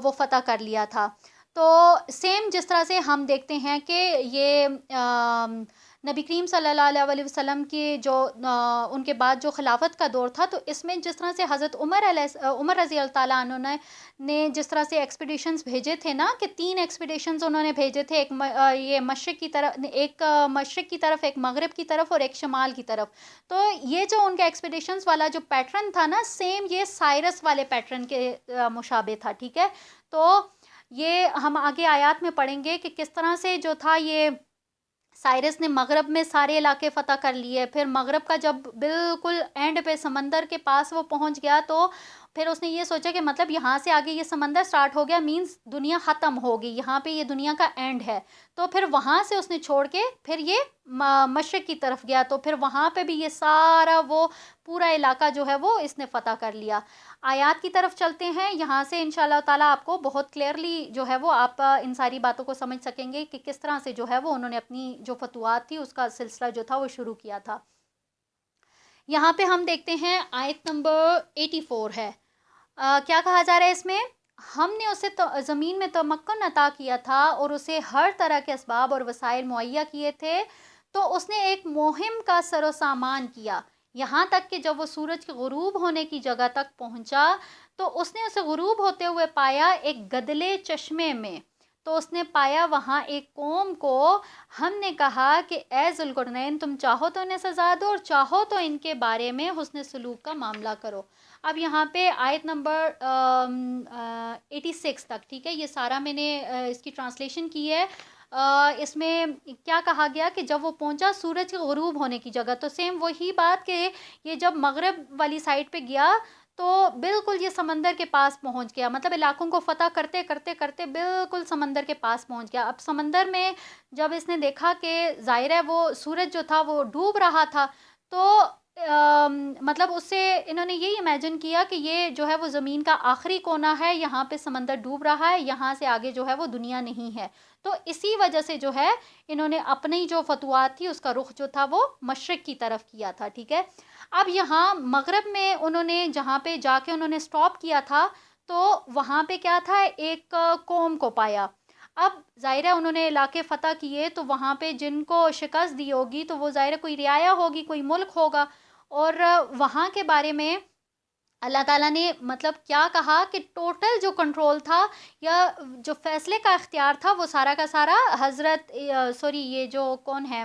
وہ فتح کر لیا تھا. تو سیم جس طرح سے ہم دیکھتے ہیں کہ یہ نبی کریم صلی اللہ علیہ وسلم کی جو ان کے بعد جو خلافت کا دور تھا، تو اس میں جس طرح سے حضرت عمر رضی اللہ تعالیٰ عنہ نے جس طرح سے ایکسپیڈیشنز بھیجے تھے نا، کہ 3 ایکسپیڈیشنز انہوں نے بھیجے تھے، یہ مشرق کی طرف، ایک مشرق کی طرف، ایک مغرب کی طرف، اور ایک شمال کی طرف. تو یہ جو ان کا ایکسپیڈیشنز والا جو پیٹرن تھا نا، سیم یہ سائرس والے پیٹرن کے مشابہ تھا، ٹھیک ہے. تو یہ ہم آگے آیات میں پڑھیں گے کہ کس طرح سے جو تھا یہ سائرس نے مغرب میں سارے علاقے فتح کر لیے. پھر مغرب کا جب بالکل اینڈ پہ سمندر کے پاس وہ پہنچ گیا، تو پھر اس نے یہ سوچا کہ مطلب یہاں سے آگے یہ سمندر سٹارٹ ہو گیا، مینز دنیا ختم ہوگی، یہاں پہ یہ دنیا کا اینڈ ہے. تو پھر وہاں سے اس نے چھوڑ کے پھر یہ مشرق کی طرف گیا، تو پھر وہاں پہ بھی یہ سارا وہ پورا علاقہ جو ہے وہ اس نے فتح کر لیا. آیات کی طرف چلتے ہیں. یہاں سے انشاءاللہ تعالیٰ آپ کو بہت کلیئرلی جو ہے وہ آپ ان ساری باتوں کو سمجھ سکیں گے کہ کس طرح سے جو ہے وہ انہوں نے اپنی جو فتوحات تھی اس کا سلسلہ جو تھا وہ شروع کیا تھا. یہاں پہ ہم دیکھتے ہیں آیت نمبر 84 ہے. کیا کہا جا رہا ہے اس میں؟ ہم نے اسے زمین میں تمکن عطا کیا تھا اور اسے ہر طرح کے اسباب اور وسائل مہیا کیے تھے، تو اس نے ایک مہم کا سر و سامان کیا، یہاں تک کہ جب وہ سورج کے غروب ہونے کی جگہ تک پہنچا، تو اس نے اسے غروب ہوتے ہوئے پایا ایک گدلے چشمے میں. تو اس نے پایا وہاں ایک قوم کو. ہم نے کہا کہ اے ذوالقرنین، تم چاہو تو انہیں سزا دو اور چاہو تو ان کے بارے میں حسن سلوک کا معاملہ کرو. اب یہاں پہ آیت نمبر 86 تک، ٹھیک ہے، یہ سارا میں نے اس کی ٹرانسلیشن کی ہے. اس میں کیا کہا گیا کہ جب وہ پہنچا سورج کے غروب ہونے کی جگہ، تو سیم وہی بات کہ یہ جب مغرب والی سائڈ پہ گیا تو بالکل یہ سمندر کے پاس پہنچ گیا، مطلب علاقوں کو فتح کرتے کرتے کرتے بالکل سمندر کے پاس پہنچ گیا. اب سمندر میں جب اس نے دیکھا کہ ظاہر ہے وہ سورج جو تھا وہ ڈوب رہا تھا، تو مطلب اس سے انہوں نے یہی امیجن کیا کہ یہ جو ہے وہ زمین کا آخری کونا ہے، یہاں پہ سمندر ڈوب رہا ہے، یہاں سے آگے جو ہے وہ دنیا نہیں ہے. تو اسی وجہ سے جو ہے انہوں نے اپنی جو فتوحات تھی اس کا رخ جو تھا وہ مشرق کی طرف کیا تھا، ٹھیک ہے. اب یہاں مغرب میں انہوں نے جہاں پہ جا کے انہوں نے سٹاپ کیا تھا، تو وہاں پہ کیا تھا، ایک قوم کو پایا. اب ظاہر ہے انہوں نے علاقے فتح کیے، تو وہاں پہ جن کو شکست دی ہوگی تو وہ ظاہر ہے کوئی رعایا ہوگی، کوئی ملک ہوگا. اور وہاں کے بارے میں اللہ تعالیٰ نے مطلب کیا کہا کہ ٹوٹل جو کنٹرول تھا یا جو فیصلے کا اختیار تھا وہ سارا کا سارا یہ جو کون ہے،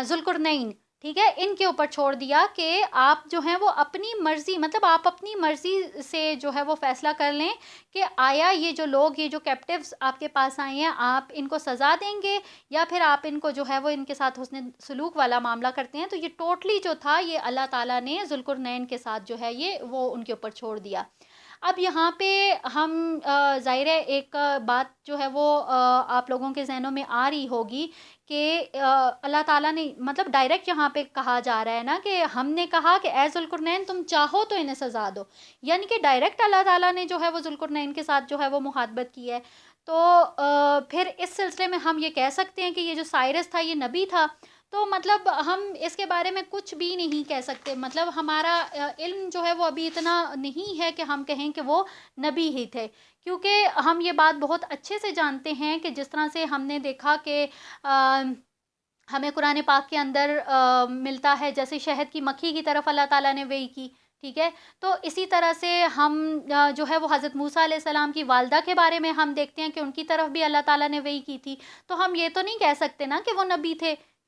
ذوالقرنین، ٹھیک ہے، ان کے اوپر چھوڑ دیا کہ آپ جو ہیں وہ اپنی مرضی، مطلب آپ اپنی مرضی سے جو ہے وہ فیصلہ کر لیں کہ آیا یہ جو لوگ، یہ جو کیپٹیوز آپ کے پاس آئے ہیں، آپ ان کو سزا دیں گے یا پھر آپ ان کو جو ہے وہ ان کے ساتھ حسن سلوک والا معاملہ کرتے ہیں. تو یہ ٹوٹلی جو تھا یہ اللہ تعالیٰ نے ذوالقرنین کے ساتھ جو ہے یہ وہ ان کے اوپر چھوڑ دیا. اب یہاں پہ ہم ظاہر ہے ایک بات جو ہے وہ آپ لوگوں کے ذہنوں میں آ رہی ہوگی کہ اللہ تعالیٰ نے مطلب ڈائریکٹ یہاں پہ کہا جا رہا ہے نا کہ ہم نے کہا کہ اے ذوالقرنین تم چاہو تو انہیں سزا دو، یعنی کہ ڈائریکٹ اللہ تعالیٰ نے جو ہے وہ ذوالقرنین کے ساتھ جو ہے وہ مخاطبت کی ہے. تو پھر اس سلسلے میں ہم یہ کہہ سکتے ہیں کہ یہ جو سائرس تھا یہ نبی تھا. تو مطلب ہم اس کے بارے میں کچھ بھی نہیں کہہ سکتے، مطلب ہمارا علم جو ہے وہ ابھی اتنا نہیں ہے کہ ہم کہیں کہ وہ نبی ہی تھے، کیونکہ ہم یہ بات بہت اچھے سے جانتے ہیں کہ جس طرح سے ہم نے دیکھا کہ ہمیں قرآن پاک کے اندر ملتا ہے جیسے شہد کی مکھی کی طرف اللہ تعالیٰ نے وحی کی، ٹھیک ہے. تو اسی طرح سے ہم جو ہے وہ حضرت موسیٰ علیہ السلام کی والدہ کے بارے میں ہم دیکھتے ہیں کہ ان کی طرف بھی اللہ تعالیٰ نے وحی کی تھی. تو ہم یہ تو نہیں کہہ سکتے نا کہ وہ نبی تھے،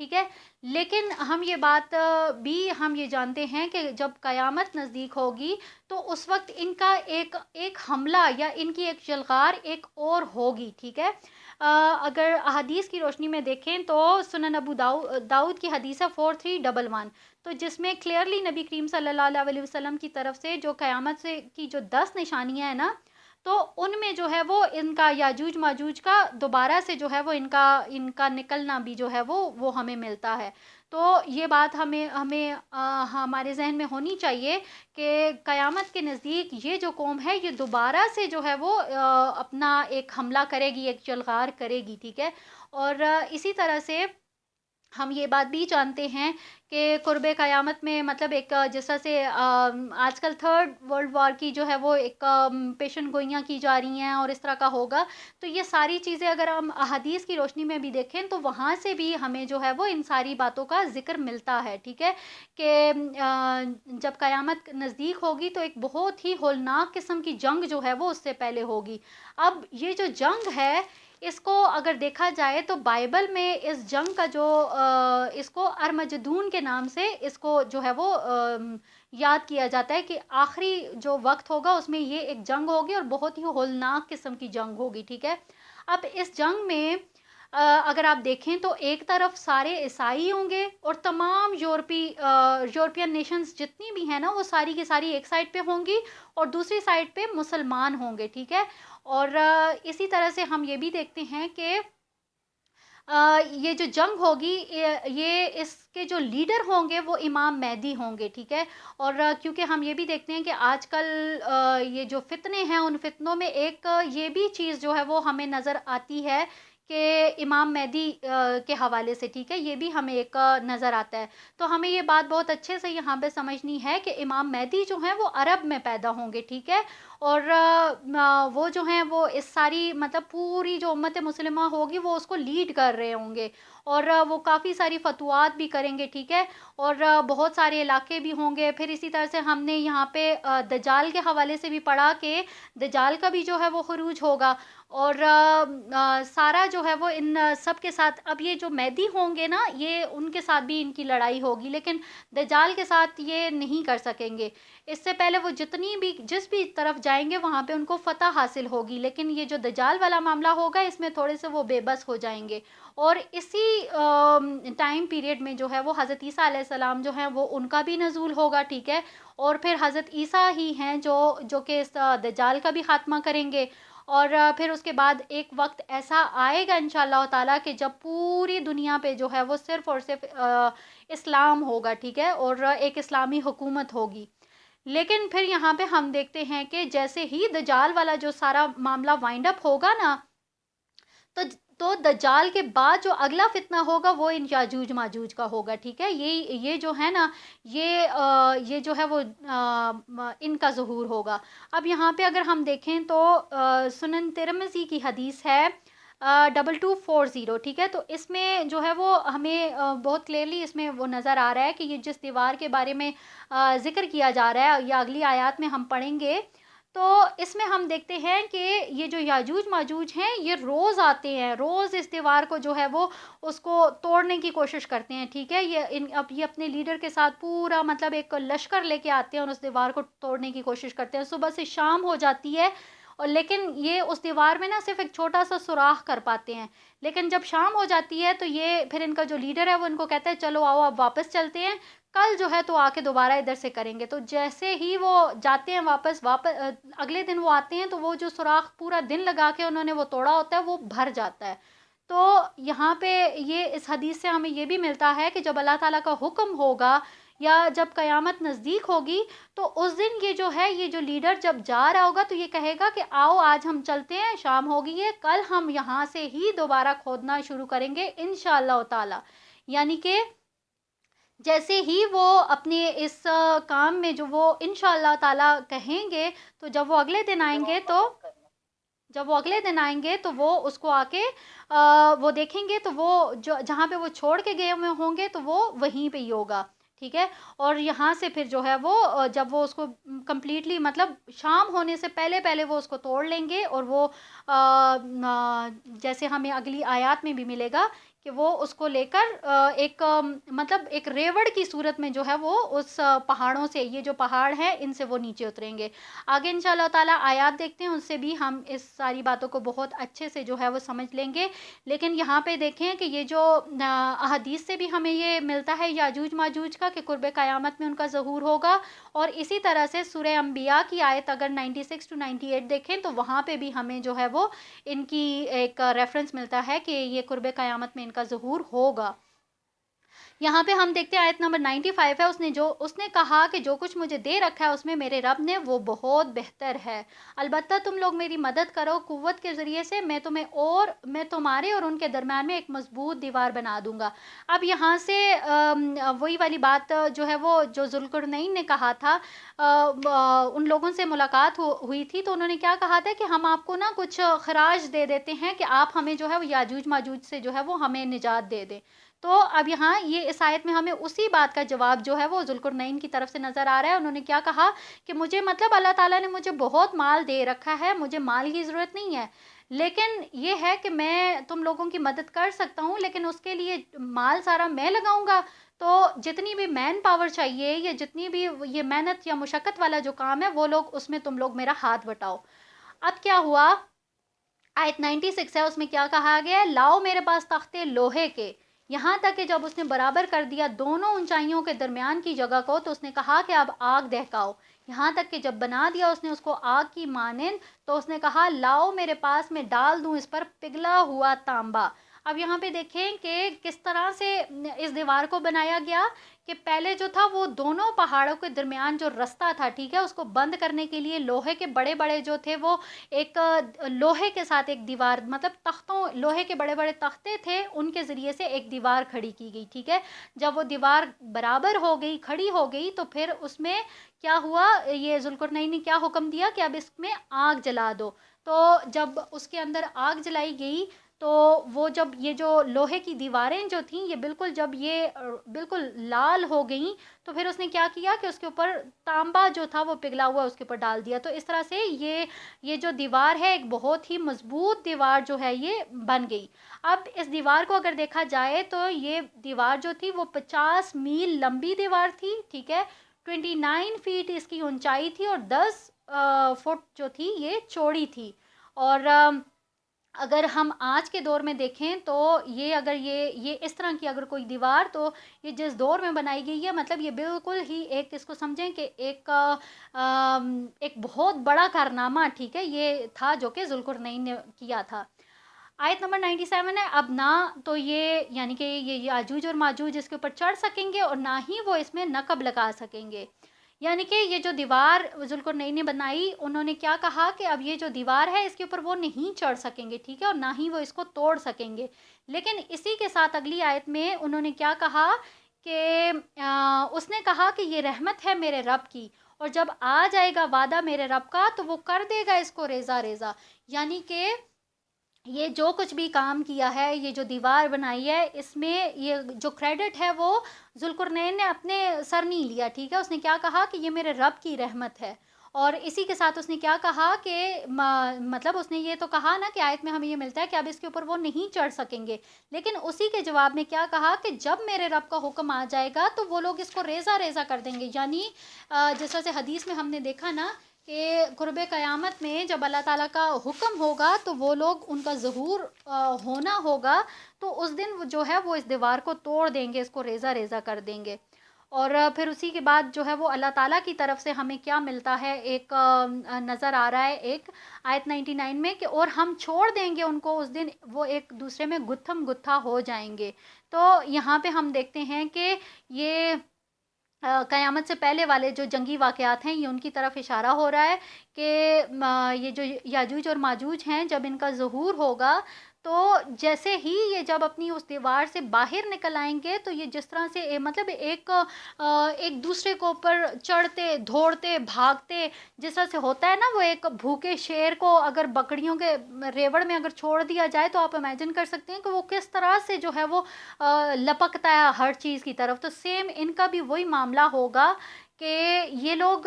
ٹھیک ہے، لیکن ہم یہ بات بھی ہم یہ جانتے ہیں کہ جب قیامت نزدیک ہوگی تو اس وقت ان کا ایک حملہ یا ان کی ایک شلغار ایک اور ہوگی، ٹھیک ہے۔ اگر احادیث کی روشنی میں دیکھیں تو سنن ابو داؤد کی حدیث ہے 4311، تو جس میں کلیئرلی نبی کریم صلی اللہ علیہ وسلم کی طرف سے جو قیامت سے کی جو 10 نشانیاں ہیں نا، تو ان میں جو ہے وہ ان کا یاجوج ماجوج کا دوبارہ سے جو ہے وہ ان کا نکلنا بھی جو ہے وہ ہمیں ملتا ہے۔ تو یہ بات ہمارے ذہن میں ہونی چاہیے کہ قیامت کے نزدیک یہ جو قوم ہے یہ دوبارہ سے جو ہے وہ اپنا ایک حملہ کرے گی، ایک جلغار کرے گی، ٹھیک ہے۔ اور اسی طرح سے ہم یہ بات بھی جانتے ہیں کہ قرب قیامت میں مطلب ایک جیسا سے آج کل تھرڈ ورلڈ وار کی جو ہے وہ ایک پیشن گوئیاں کی جا رہی ہیں اور اس طرح کا ہوگا، تو یہ ساری چیزیں اگر ہم احادیث کی روشنی میں بھی دیکھیں تو وہاں سے بھی ہمیں جو ہے وہ ان ساری باتوں کا ذکر ملتا ہے، ٹھیک ہے، کہ جب قیامت نزدیک ہوگی تو ایک بہت ہی ہولناک قسم کی جنگ جو ہے وہ اس سے پہلے ہوگی۔ اب یہ جو جنگ ہے اس کو اگر دیکھا جائے تو بائبل میں اس جنگ کا جو اس کو ارمجدون کے نام سے اس کو جو ہے وہ یاد کیا جاتا ہے کہ آخری جو وقت ہوگا اس میں یہ ایک جنگ ہوگی اور بہت ہی ہولناک قسم کی جنگ ہوگی، ٹھیک ہے۔ اب اس جنگ میں اگر آپ دیکھیں تو ایک طرف سارے عیسائی ہوں گے اور تمام یورپین نیشنز جتنی بھی ہیں نا وہ ساری کی ساری ایک سائڈ پہ ہوں گی اور دوسری سائڈ پہ مسلمان ہوں گے، ٹھیک ہے۔ اور اسی طرح سے ہم یہ بھی دیکھتے ہیں کہ یہ جو جنگ ہوگی یہ اس کے جو لیڈر ہوں گے وہ امام مہدی ہوں گے، ٹھیک ہے۔ اور کیونکہ ہم یہ بھی دیکھتے ہیں کہ آج کل یہ جو فتنے ہیں ان فتنوں میں ایک یہ بھی چیز جو ہے وہ ہمیں نظر آتی ہے کہ امام مہدی کے حوالے سے، ٹھیک ہے، یہ بھی ہمیں ایک نظر آتا ہے۔ تو ہمیں یہ بات بہت اچھے سے یہاں پہ سمجھنی ہے کہ امام مہدی جو ہیں وہ عرب میں پیدا ہوں گے، ٹھیک ہے، اور وہ جو ہیں وہ اس ساری مطلب پوری جو امت مسلمہ ہوگی وہ اس کو لیڈ کر رہے ہوں گے اور وہ کافی ساری فتوحات بھی کریں گے، ٹھیک ہے، اور بہت سارے علاقے بھی ہوں گے۔ پھر اسی طرح سے ہم نے یہاں پہ دجال کے حوالے سے بھی پڑھا کہ دجال کا بھی جو ہے وہ خروج ہوگا اور سارا جو ہے وہ ان سب کے ساتھ اب یہ جو مہدی ہوں گے نا یہ ان کے ساتھ بھی ان کی لڑائی ہوگی، لیکن دجال کے ساتھ یہ نہیں کر سکیں گے۔ اس سے پہلے وہ جس بھی طرف جائیں گے وہاں پہ ان کو فتح حاصل ہوگی، لیکن یہ جو دجال والا معاملہ ہوگا اس میں تھوڑے سے وہ بے بس ہو جائیں گے۔ اور اسی ٹائم پیریڈ میں جو ہے وہ حضرت عیسیٰ علیہ السلام جو ہیں وہ ان کا بھی نزول ہوگا، ٹھیک ہے، اور پھر حضرت عیسیٰ ہی ہیں جو کہ اس دجال کا بھی خاتمہ کریں گے۔ اور پھر اس کے بعد ایک وقت ایسا آئے گا انشاءاللہ تعالیٰ کہ جب پوری دنیا پہ جو ہے وہ صرف اور صرف اسلام ہوگا، ٹھیک ہے، اور ایک اسلامی حکومت ہوگی۔ لیکن پھر یہاں پہ ہم دیکھتے ہیں کہ جیسے ہی دجال والا جو سارا معاملہ وائنڈ اپ ہوگا نا تو دجال کے بعد جو اگلا فتنہ ہوگا وہ ان یاجوج ماجوج کا ہوگا، ٹھیک ہے، یہ جو ہے نا یہ جو ہے وہ ان کا ظہور ہوگا۔ اب یہاں پہ اگر ہم دیکھیں تو سنن ترمذی کی حدیث ہے 2240، ٹھیک ہے، تو اس میں جو ہے وہ ہمیں بہت کلیئرلی اس میں وہ نظر آ رہا ہے کہ یہ جس دیوار کے بارے میں ذکر کیا جا رہا ہے یا اگلی آیات میں ہم پڑھیں گے تو اس میں ہم دیکھتے ہیں کہ یہ جو یاجوج ماجوج ہیں یہ روز آتے ہیں، روز اس دیوار کو جو ہے وہ اس کو توڑنے کی کوشش کرتے ہیں، ٹھیک ہے، یہ اپنے لیڈر کے ساتھ پورا مطلب ایک لشکر لے کے آتے ہیں اور اس دیوار کو توڑنے کی کوشش کرتے ہیں۔ صبح سے شام ہو جاتی ہے اور لیکن یہ اس دیوار میں نا صرف ایک چھوٹا سا سوراخ کر پاتے ہیں، لیکن جب شام ہو جاتی ہے تو یہ پھر ان کا جو لیڈر ہے وہ ان کو کہتا ہے چلو آؤ اب واپس چلتے ہیں، کل جو ہے تو آ کے دوبارہ ادھر سے کریں گے۔ تو جیسے ہی وہ جاتے ہیں واپس اگلے دن وہ آتے ہیں تو وہ جو سوراخ پورا دن لگا کے انہوں نے وہ توڑا ہوتا ہے وہ بھر جاتا ہے۔ تو یہاں پہ یہ اس حدیث سے ہمیں یہ بھی ملتا ہے کہ جب اللہ تعالیٰ کا حکم ہوگا یا جب قیامت نزدیک ہوگی تو اس دن یہ جو ہے یہ جو لیڈر جب جا رہا ہوگا تو یہ کہے گا کہ آؤ آج ہم چلتے ہیں، شام ہو گئی ہے، کل ہم یہاں سے ہی دوبارہ کھودنا شروع کریں گے انشاءاللہ تعالیٰ۔ یعنی کہ جیسے ہی وہ اپنے اس کام میں جو وہ انشاءاللہ تعالیٰ کہیں گے تو جب وہ اگلے دن آئیں گے تو وہ اس کو آ کے وہ دیکھیں گے تو وہ جہاں پہ وہ چھوڑ کے گئے ہوئے ہوں گے تو وہ وہیں پہ ہی ہوگا، ٹھیک ہے، اور یہاں سے پھر جو ہے وہ جب وہ اس کو کمپلیٹلی مطلب شام ہونے سے پہلے وہ اس کو توڑ لیں گے اور وہ جیسے ہمیں اگلی آیات میں بھی ملے گا کہ وہ اس کو لے کر ایک مطلب ایک ریوڑ کی صورت میں جو ہے وہ اس پہاڑوں سے، یہ جو پہاڑ ہیں ان سے وہ نیچے اتریں گے۔ آگے انشاءاللہ تعالیٰ آیات دیکھتے ہیں، ان سے بھی ہم اس ساری باتوں کو بہت اچھے سے جو ہے وہ سمجھ لیں گے۔ لیکن یہاں پہ دیکھیں کہ یہ جو احادیث سے بھی ہمیں یہ ملتا ہے یاجوج ماجوج کا، کہ قرب قیامت میں ان کا ظہور ہوگا، اور اسی طرح سے سورہ انبیاء کی آیت اگر 96 to 98 دیکھیں تو وہاں پہ بھی ہمیں جو ہے وہ ان کی ایک ریفرنس ملتا ہے کہ یہ قرب قیامت میں ان کا ظہور ہوگا۔ یہاں پہ ہم دیکھتے ہیں آیت نمبر 95 ہے، اس نے کہا کہ جو کچھ مجھے دے رکھا ہے اس میں میرے رب نے وہ بہت بہتر ہے، البتہ تم لوگ میری مدد کرو قوت کے ذریعے سے، میں تمہارے اور ان کے درمیان میں ایک مضبوط دیوار بنا دوں گا۔ اب یہاں سے وہی والی بات جو ہے وہ جو ذوالقرنین نے کہا تھا، ان لوگوں سے ملاقات ہوئی تھی تو انہوں نے کیا کہا تھا کہ ہم آپ کو نا کچھ خراج دے دیتے ہیں کہ آپ ہمیں جو ہے وہ یاجوج ماجوج سے جو ہے وہ ہمیں نجات دے دیں۔ تو اب یہاں یہ اس آیت میں ہمیں اسی بات کا جواب جو ہے وہ ذوالقرنین کی طرف سے نظر آ رہا ہے۔ انہوں نے کیا کہا کہ مجھے مطلب اللہ تعالیٰ نے مجھے بہت مال دے رکھا ہے، مجھے مال کی ضرورت نہیں ہے، لیکن یہ ہے کہ میں تم لوگوں کی مدد کر سکتا ہوں، لیکن اس کے لیے مال سارا میں لگاؤں گا، تو جتنی بھی مین پاور چاہیے یا جتنی بھی یہ محنت یا مشقت والا جو کام ہے وہ لوگ اس میں تم لوگ میرا ہاتھ بٹاؤ۔ اب کیا ہوا، آیت 96 ہے، اس میں کیا کہا گیا ہے، لاؤ میرے پاس تختے لوہے کے، یہاں تک کہ جب اس نے برابر کر دیا دونوں اونچائیوں کے درمیان کی جگہ کو تو اس نے کہا کہ اب آگ دہکاؤ، یہاں تک کہ جب بنا دیا اس نے اس کو آگ کی مانند تو اس نے کہا لاؤ میرے پاس میں ڈال دوں اس پر پگھلا ہوا تانبا۔ اب یہاں پہ دیکھیں کہ کس طرح سے اس دیوار کو بنایا گیا، کہ پہلے جو تھا وہ دونوں پہاڑوں کے درمیان جو رستہ تھا، ٹھیک ہے، اس کو بند کرنے کے لیے لوہے کے بڑے بڑے جو تھے وہ ایک لوہے کے ساتھ ایک دیوار، مطلب تختوں، لوہے کے بڑے بڑے تختے تھے، ان کے ذریعے سے ایک دیوار کھڑی کی گئی، ٹھیک ہے۔ جب وہ دیوار برابر ہو گئی، کھڑی ہو گئی، تو پھر اس میں کیا ہوا، یہ ذوالقرنین نے کیا حکم دیا کہ اب اس میں آگ جلا دو۔ تو جب اس کے اندر آگ جلائی گئی تو وہ جب یہ جو لوہے کی دیواریں جو تھیں یہ بالکل جب یہ بالکل لال ہو گئیں تو پھر اس نے کیا کیا کہ اس کے اوپر تانبا جو تھا وہ پگھلا ہوا اس کے اوپر ڈال دیا، تو اس طرح سے یہ جو دیوار ہے ایک بہت ہی مضبوط دیوار جو ہے یہ بن گئی۔ اب اس دیوار کو اگر دیکھا جائے تو یہ دیوار جو تھی وہ 50 میل لمبی دیوار تھی، ٹھیک ہے، 29 فیٹ اس کی اونچائی تھی اور 10 فٹ جو تھی یہ چوڑی تھی۔ اور اگر ہم آج کے دور میں دیکھیں تو اگر یہ اس طرح کی اگر کوئی دیوار، تو یہ جس دور میں بنائی گئی ہے مطلب یہ بالکل ہی ایک، اس کو سمجھیں کہ ایک بہت بڑا کارنامہ، ٹھیک ہے، یہ تھا جو کہ ذوالقرنین نے کیا تھا۔ آیت نمبر 97 ہے، اب نہ تو یہ یعنی کہ یہ یاجوج اور ماجوج اس کے اوپر چڑھ سکیں گے اور نہ ہی وہ اس میں نقب لگا سکیں گے، یعنی کہ یہ جو دیوار ذوالقرنین نے بنائی، انہوں نے کیا کہا کہ اب یہ جو دیوار ہے اس کے اوپر وہ نہیں چڑھ سکیں گے، ٹھیک ہے، اور نہ ہی وہ اس کو توڑ سکیں گے۔ لیکن اسی کے ساتھ اگلی آیت میں انہوں نے کیا کہا کہ اس نے کہا کہ یہ رحمت ہے میرے رب کی، اور جب آ جائے گا وعدہ میرے رب کا تو وہ کر دے گا اس کو ریزہ ریزہ، یعنی کہ یہ جو کچھ بھی کام کیا ہے، یہ جو دیوار بنائی ہے، اس میں یہ جو کریڈٹ ہے وہ ذوالقرنین نے اپنے سر نہیں لیا، ٹھیک ہے، اس نے کیا کہا کہ یہ میرے رب کی رحمت ہے، اور اسی کے ساتھ اس نے کیا کہا کہ مطلب اس نے یہ تو کہا نا کہ آیت میں ہمیں یہ ملتا ہے کہ اب اس کے اوپر وہ نہیں چڑھ سکیں گے، لیکن اسی کے جواب میں کیا کہا کہ جب میرے رب کا حکم آ جائے گا تو وہ لوگ اس کو ریزہ ریزہ کر دیں گے، یعنی جس طرح سے حدیث میں ہم نے دیکھا نا کہ قرب قیامت میں جب اللہ تعالیٰ کا حکم ہوگا تو وہ لوگ ان کا ظہور ہونا ہوگا، تو اس دن جو ہے وہ اس دیوار کو توڑ دیں گے، اس کو ریزہ ریزہ کر دیں گے۔ اور پھر اسی کے بعد جو ہے وہ اللہ تعالیٰ کی طرف سے ہمیں کیا ملتا ہے، ایک نظر آ رہا ہے ایک آیت 99 میں کہ اور ہم چھوڑ دیں گے ان کو اس دن وہ ایک دوسرے میں گتھم گتھا ہو جائیں گے۔ تو یہاں پہ ہم دیکھتے ہیں کہ یہ قیامت سے پہلے والے جو جنگی واقعات ہیں یہ ان کی طرف اشارہ ہو رہا ہے کہ یہ جو یاجوج اور ماجوج ہیں جب ان کا ظہور ہوگا تو جیسے ہی یہ جب اپنی اس دیوار سے باہر نکل آئیں گے تو یہ جس طرح سے مطلب ایک دوسرے کو اوپر چڑھتے دوڑتے بھاگتے، جس طرح سے ہوتا ہے نا، وہ ایک بھوکے شیر کو اگر بکریوں کے ریوڑ میں اگر چھوڑ دیا جائے تو آپ امیجن کر سکتے ہیں کہ وہ کس طرح سے جو ہے وہ لپکتا ہے ہر چیز کی طرف، تو سیم ان کا بھی وہی معاملہ ہوگا کہ یہ لوگ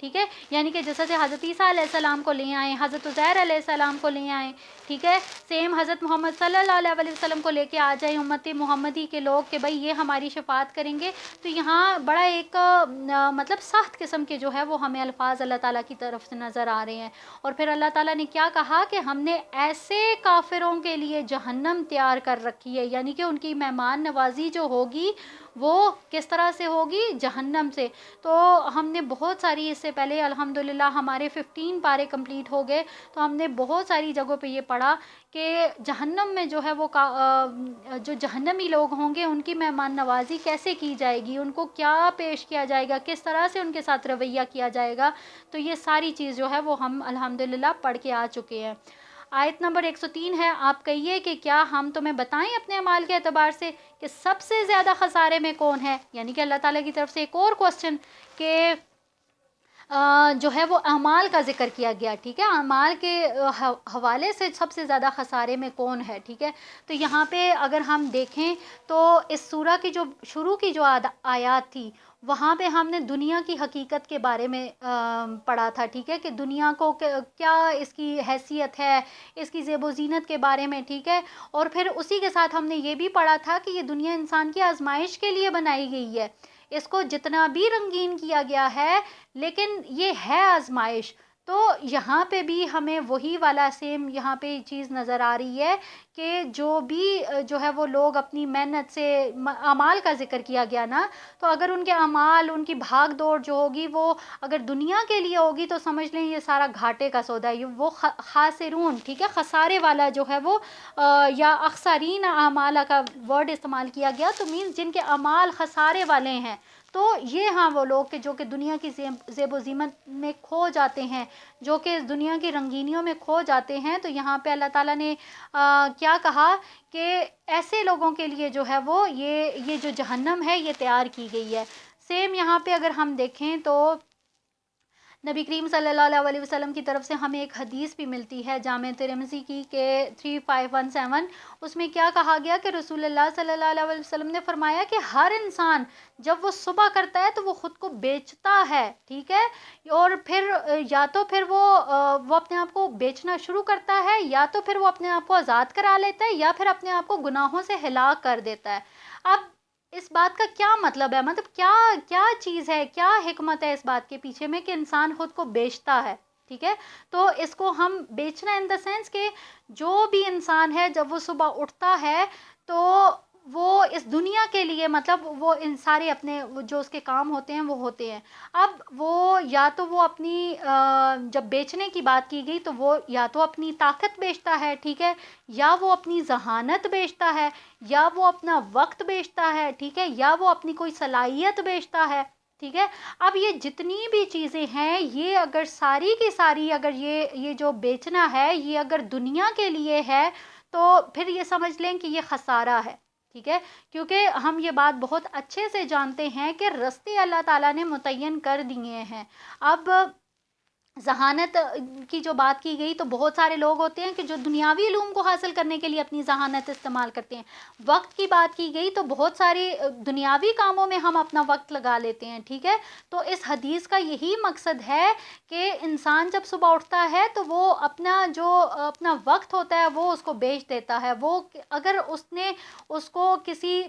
ٹھیک ہے، یعنی کہ جیسے حضرت عیسیٰ علیہ السلام کو لے آئیں، حضرت عزیر علیہ السلام کو لے آئیں، ٹھیک ہے، سیم حضرت محمد صلی اللہ علیہ وسلم کو لے کے آ جائیں امت محمدی کے لوگ کہ بھائی یہ ہماری شفاعت کریں گے. تو یہاں بڑا ایک مطلب سخت قسم کے جو ہے وہ ہمیں الفاظ اللہ تعالیٰ کی طرف سے نظر آ رہے ہیں. اور پھر اللہ تعالیٰ نے کیا کہا کہ ہم نے ایسے کافروں کے لیے جہنم تیار کر رکھی ہے، یعنی کہ ان کی مہمان نوازی جو ہوگی وہ کس طرح سے ہوگی؟ جہنم سے. تو ہم نے بہت ساری، اس سے پہلے الحمدللہ ہمارے 15 پارے کمپلیٹ ہو گئے، تو ہم نے بہت ساری جگہوں پہ یہ پڑھا کہ جہنم میں جو ہے وہ جو جہنمی لوگ ہوں گے ان کی مہمان نوازی کیسے کی جائے گی، ان کو کیا پیش کیا جائے گا، کس طرح سے ان کے ساتھ رویہ کیا جائے گا. تو یہ ساری چیز جو ہے وہ ہم الحمدللہ پڑھ کے آ چکے ہیں. آیت نمبر 103 ہے، آپ کہیے کہ کیا ہم تمہیں بتائیں اپنے اعمال کے اعتبار سے کہ سب سے زیادہ خسارے میں کون ہے؟ یعنی کہ اللہ تعالیٰ کی طرف سے ایک اور کوسچن کہ جو ہے وہ اعمال کا ذکر کیا گیا، ٹھیک ہے، اعمال کے حوالے سے سب سے زیادہ خسارے میں کون ہے، ٹھیک ہے. تو یہاں پہ اگر ہم دیکھیں تو اس سورہ کی جو شروع کی جو آیات تھی وہاں پہ ہم نے دنیا کی حقیقت کے بارے میں پڑھا تھا، ٹھیک ہے، کہ دنیا کو کیا اس کی حیثیت ہے، اس کی زیب و زینت کے بارے میں، ٹھیک ہے. اور پھر اسی کے ساتھ ہم نے یہ بھی پڑھا تھا کہ یہ دنیا انسان کی آزمائش کے لیے بنائی گئی ہے. اس کو جتنا بھی رنگین کیا گیا ہے لیکن یہ ہے آزمائش. تو یہاں پہ بھی ہمیں وہی والا سیم یہاں پہ چیز نظر آ رہی ہے کہ جو بھی جو ہے وہ لوگ اپنی محنت سے، اعمال کا ذکر کیا گیا نا، تو اگر ان کے اعمال، ان کی بھاگ دوڑ جو ہوگی وہ اگر دنیا کے لیے ہوگی تو سمجھ لیں یہ سارا گھاٹے کا سودا ہے، وہ خاسرون، ٹھیک ہے، خسارے والا جو ہے وہ یا اخسرین اعمال کا ورڈ استعمال کیا گیا، تو مینز جن کے اعمال خسارے والے ہیں. تو یہ ہاں وہ لوگ کہ جو کہ دنیا کی زیب و زینت میں کھو جاتے ہیں، جو کہ دنیا کی رنگینیوں میں کھو جاتے ہیں. تو یہاں پہ اللہ تعالیٰ نے کیا کہا کہ ایسے لوگوں کے لیے جو ہے وہ یہ جو جہنم ہے یہ تیار کی گئی ہے. سیم یہاں پہ اگر ہم دیکھیں تو نبی کریم صلی اللہ علیہ وسلم کی طرف سے ہمیں ایک حدیث بھی ملتی ہے جامع ترمذی کی کہ 3517، اس میں کیا کہا گیا کہ رسول اللہ صلی اللہ علیہ وسلم نے فرمایا کہ ہر انسان جب وہ صبح کرتا ہے تو وہ خود کو بیچتا ہے، ٹھیک ہے، اور پھر یا تو پھر وہ اپنے آپ کو بیچنا شروع کرتا ہے، یا تو پھر وہ اپنے آپ کو آزاد کرا لیتا ہے، یا پھر اپنے آپ کو گناہوں سے ہلاک کر دیتا ہے. اب اس بات کا کیا مطلب ہے، مطلب کیا چیز ہے، کیا حکمت ہے اس بات کے پیچھے میں کہ انسان خود کو بیچتا ہے، ٹھیک ہے. تو اس کو ہم بیچنا ان دا سینس کہ جو بھی انسان ہے جب وہ صبح اٹھتا ہے تو وہ اس دنیا کے لیے، مطلب وہ ان سارے اپنے جو اس کے کام ہوتے ہیں وہ ہوتے ہیں. اب وہ یا تو وہ اپنی جب بیچنے کی بات کی گئی تو وہ یا تو اپنی طاقت بیچتا ہے، ٹھیک ہے، یا وہ اپنی ذہانت بیچتا ہے، یا وہ اپنا وقت بیچتا ہے، ٹھیک ہے، یا وہ اپنی کوئی صلاحیت بیچتا ہے، ٹھیک ہے. اب یہ جتنی بھی چیزیں ہیں یہ اگر ساری کی ساری اگر یہ جو بیچنا ہے یہ اگر دنیا کے لیے ہے تو پھر یہ سمجھ لیں کہ یہ خسارہ ہے، ٹھیک ہے. کیونکہ ہم یہ بات بہت اچھے سے جانتے ہیں کہ رستے اللہ تعالیٰ نے متعین کر دیے ہیں. اب ذہانت کی جو بات کی گئی تو بہت سارے لوگ ہوتے ہیں کہ جو دنیاوی علوم کو حاصل کرنے کے لیے اپنی ذہانت استعمال کرتے ہیں. وقت کی بات کی گئی تو بہت سارے دنیاوی کاموں میں ہم اپنا وقت لگا لیتے ہیں، ٹھیک ہے. تو اس حدیث کا یہی مقصد ہے کہ انسان جب صبح اٹھتا ہے تو وہ اپنا وقت ہوتا ہے وہ اس کو بیچ دیتا ہے. وہ اگر اس نے اس کو کسی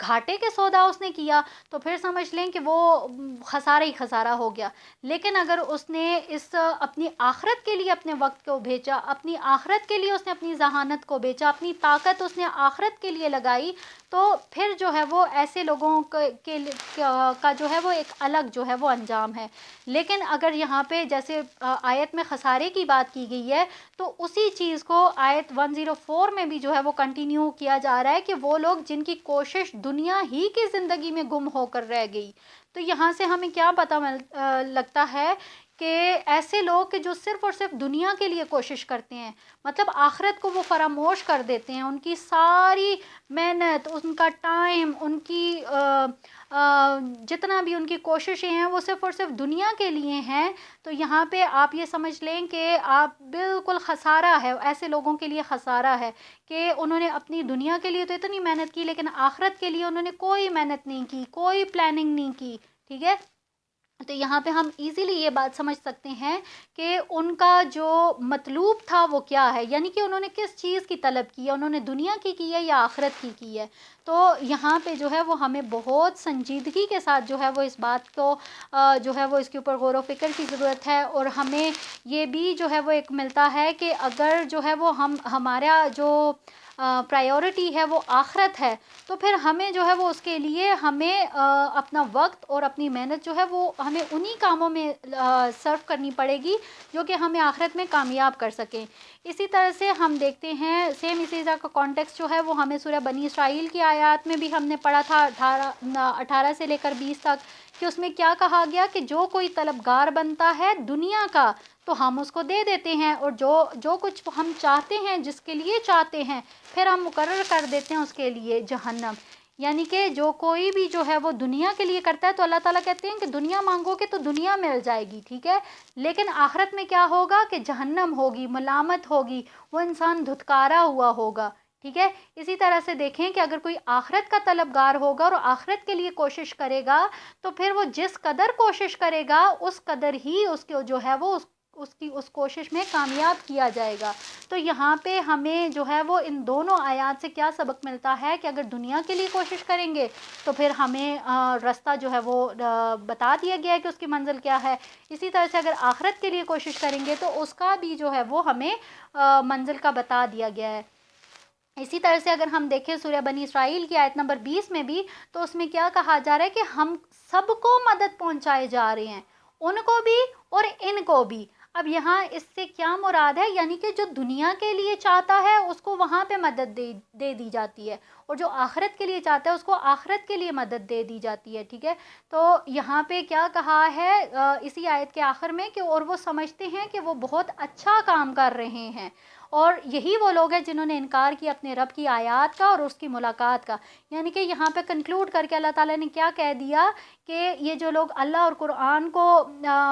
گھاٹے کے سودا اس نے کیا تو پھر سمجھ لیں کہ وہ خسارہ ہی خسارہ ہو گیا. لیکن اگر اس نے اپنی آخرت کے لیے اپنے وقت کو بھیجا، اپنی آخرت کے لیے اس نے اپنی ذہانت کو بیچا، اپنی طاقت اس نے آخرت کے لیے لگائی، تو پھر جو ہے وہ ایسے لوگوں کا جو ہے وہ ایک الگ جو ہے وہ انجام ہے. لیکن اگر یہاں پہ جیسے آیت میں خسارے کی بات کی گئی ہے تو اسی چیز کو آیت 104 میں بھی جو ہے وہ کنٹینیو کیا جا رہا ہے کہ وہ لوگ جن کی کوشش دنیا ہی کی زندگی میں گم ہو کر رہ گئی. تو یہاں سے ہمیں کیا پتہ لگتا ہے کہ ایسے لوگ کہ جو صرف اور صرف دنیا کے لیے کوشش کرتے ہیں، مطلب آخرت کو وہ فراموش کر دیتے ہیں، ان کی ساری محنت، ان کا ٹائم، ان کی جتنا بھی ان کی کوششیں ہیں وہ صرف اور صرف دنیا کے لیے ہیں. تو یہاں پہ آپ یہ سمجھ لیں کہ آپ بالکل خسارہ ہے، ایسے لوگوں کے لیے خسارہ ہے کہ انہوں نے اپنی دنیا کے لیے تو اتنی محنت کی لیکن آخرت کے لیے انہوں نے کوئی محنت نہیں کی، کوئی پلاننگ نہیں کی، ٹھیک ہے. تو یہاں پہ ہم ایزیلی یہ بات سمجھ سکتے ہیں کہ ان کا جو مطلوب تھا وہ کیا ہے، یعنی کہ انہوں نے کس چیز کی طلب کی ہے، انہوں نے دنیا کی ہے یا آخرت کی ہے۔ تو یہاں پہ جو ہے وہ ہمیں بہت سنجیدگی کے ساتھ جو ہے وہ اس بات کو جو ہے وہ اس کے اوپر غور و فکر کی ضرورت ہے، اور ہمیں یہ بھی جو ہے وہ ایک ملتا ہے کہ اگر جو ہے وہ ہمارا جو پرائیورٹی ہے وہ آخرت ہے، تو پھر ہمیں جو ہے وہ اس کے لیے ہمیں اپنا وقت اور اپنی محنت جو ہے وہ ہمیں انہی کاموں میں صرف کرنی پڑے گی جو کہ ہمیں آخرت میں کامیاب کر سکیں۔ اسی طرح سے ہم دیکھتے ہیں سیم اسی طرح کا کانٹیکس جو ہے وہ ہمیں سورہ بنی اسرائیل کی آیات میں بھی ہم نے پڑھا تھا 18 سے لے کر 20 تک، کہ اس میں کیا کہا گیا کہ جو کوئی طلبگار بنتا ہے دنیا کا تو ہم اس کو دے دیتے ہیں، اور جو کچھ ہم چاہتے ہیں، جس کے لیے چاہتے ہیں، پھر ہم مقرر کر دیتے ہیں اس کے لیے جہنم۔ یعنی کہ جو کوئی بھی جو ہے وہ دنیا کے لیے کرتا ہے تو اللہ تعالیٰ کہتے ہیں کہ دنیا مانگو گے تو دنیا مل جائے گی، ٹھیک ہے، لیکن آخرت میں کیا ہوگا کہ جہنم ہوگی، ملامت ہوگی، وہ انسان دھتکارا ہوا ہوگا، ٹھیک ہے۔ اسی طرح سے دیکھیں کہ اگر کوئی آخرت کا طلبگار ہوگا اور آخرت کے لیے کوشش کرے گا تو پھر وہ جس قدر کوشش کرے گا اس قدر ہی اس کو جو ہے وہ اس کی اس کوشش میں کامیاب کیا جائے گا۔ تو یہاں پہ ہمیں جو ہے وہ ان دونوں آیات سے کیا سبق ملتا ہے کہ اگر دنیا کے لیے کوشش کریں گے تو پھر ہمیں رستہ جو ہے وہ بتا دیا گیا ہے کہ اس کی منزل کیا ہے، اسی طرح سے اگر آخرت کے لیے کوشش کریں گے تو اس کا بھی جو ہے وہ ہمیں منزل کا بتا دیا گیا ہے۔ اسی طرح سے اگر ہم دیکھیں سورہ بنی اسرائیل کی آیت نمبر 20 میں بھی، تو اس میں کیا کہا جا رہا ہے کہ ہم سب کو مدد پہنچائے جا رہے ہیں، ان کو بھی اور ان کو بھی۔ اب یہاں اس سے کیا مراد ہے، یعنی کہ جو دنیا کے لیے چاہتا ہے اس کو وہاں پہ مدد دے دی جاتی ہے، اور جو آخرت کے لیے چاہتا ہے اس کو آخرت کے لیے مدد دے دی جاتی ہے، ٹھیک ہے۔ تو یہاں پہ کیا کہا ہے اسی آیت کے آخر میں کہ اور وہ سمجھتے ہیں کہ وہ بہت اچھا کام کر رہے ہیں، اور یہی وہ لوگ ہیں جنہوں نے انکار کیا اپنے رب کی آیات کا اور اس کی ملاقات کا۔ یعنی کہ یہاں پہ کنکلوڈ کر کے اللہ تعالیٰ نے کیا کہہ دیا کہ یہ جو لوگ اللہ اور قرآن کو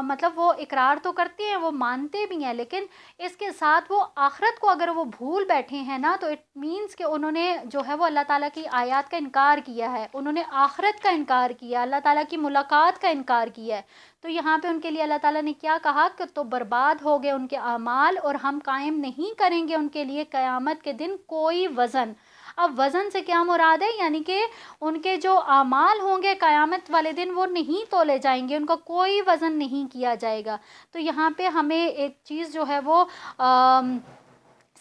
مطلب وہ اقرار تو کرتے ہیں، وہ مانتے بھی ہیں، لیکن اس کے ساتھ وہ آخرت کو اگر وہ بھول بیٹھے ہیں نا، تو اٹ مینس کہ انہوں نے جو ہے وہ اللہ تعالیٰ کی آیات کا انکار کیا ہے، انہوں نے آخرت کا انکار کیا، اللہ تعالیٰ کی ملاقات کا انکار کیا ہے۔ تو یہاں پہ ان کے لیے اللہ تعالیٰ نے کیا کہا کہ تو برباد ہو گئے ان کے اعمال، اور ہم قائم نہیں کریں گے ان کے لیے قیامت کے دن کوئی وزن۔ اب وزن سے کیا مراد ہے، یعنی کہ ان کے جو اعمال ہوں گے قیامت والے دن وہ نہیں تولے جائیں گے، ان کا کوئی وزن نہیں کیا جائے گا۔ تو یہاں پہ ہمیں ایک چیز جو ہے وہ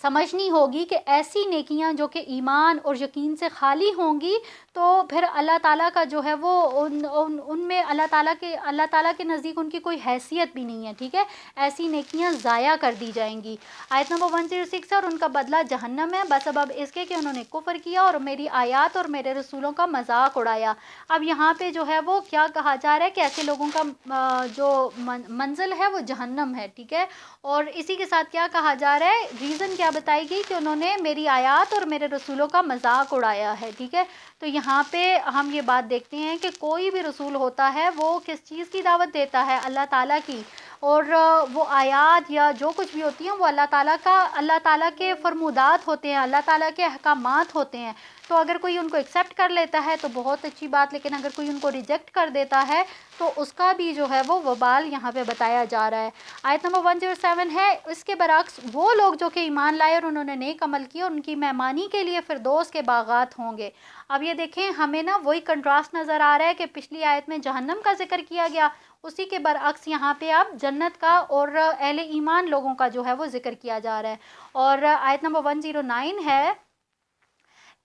سمجھنی ہوگی کہ ایسی نیکیاں جو کہ ایمان اور یقین سے خالی ہوں گی تو پھر اللہ تعالیٰ کا جو ہے وہ ان میں اللہ تعالیٰ کے نزدیک ان کی کوئی حیثیت بھی نہیں ہے، ٹھیک ہے، ایسی نیکیاں ضائع کر دی جائیں گی۔ آیت نمبر 106 ہے، اور ان کا بدلہ جہنم ہے بسبب اس کے کہ انہوں نے کفر کیا اور میری آیات اور میرے رسولوں کا مذاق اڑایا۔ اب یہاں پہ جو ہے وہ کیا کہا جا رہا ہے کہ ایسے لوگوں کا جو منزل ہے وہ جہنم ہے، ٹھیک ہے، اور اسی کے ساتھ کیا کہا جا رہا ہے، ریزن کیا بتائی گئی کہ انہوں نے میری آیات اور میرے رسولوں کا مذاق اڑایا ہے، ٹھیک ہے۔ تو یہاں پہ ہم یہ بات دیکھتے ہیں کہ کوئی بھی رسول ہوتا ہے وہ کس چیز کی دعوت دیتا ہے، اللہ تعالیٰ کی، اور وہ آیات یا جو کچھ بھی ہوتی ہیں وہ اللہ تعالیٰ کے فرمودات ہوتے ہیں، اللہ تعالیٰ کے احکامات ہوتے ہیں۔ تو اگر کوئی ان کو ایکسیپٹ کر لیتا ہے تو بہت اچھی بات، لیکن اگر کوئی ان کو ریجیکٹ کر دیتا ہے تو اس کا بھی جو ہے وہ وبال یہاں پہ بتایا جا رہا ہے۔ آیت نمبر 107 ہے، اس کے برعکس وہ لوگ جو کہ ایمان لائے اور انہوں نے نیک عمل کیا، ان کی مہمانی کے لیے فردوس کے باغات ہوں گے۔ اب یہ دیکھیں ہمیں نا وہی کنٹراسٹ نظر آ رہا ہے کہ پچھلی آیت میں جہنم کا ذکر کیا گیا، اسی کے برعکس یہاں پہ اب جنت کا اور اہل ایمان لوگوں کا جو ہے وہ ذکر کیا جا رہا ہے۔ اور آیت نمبر 109 ہے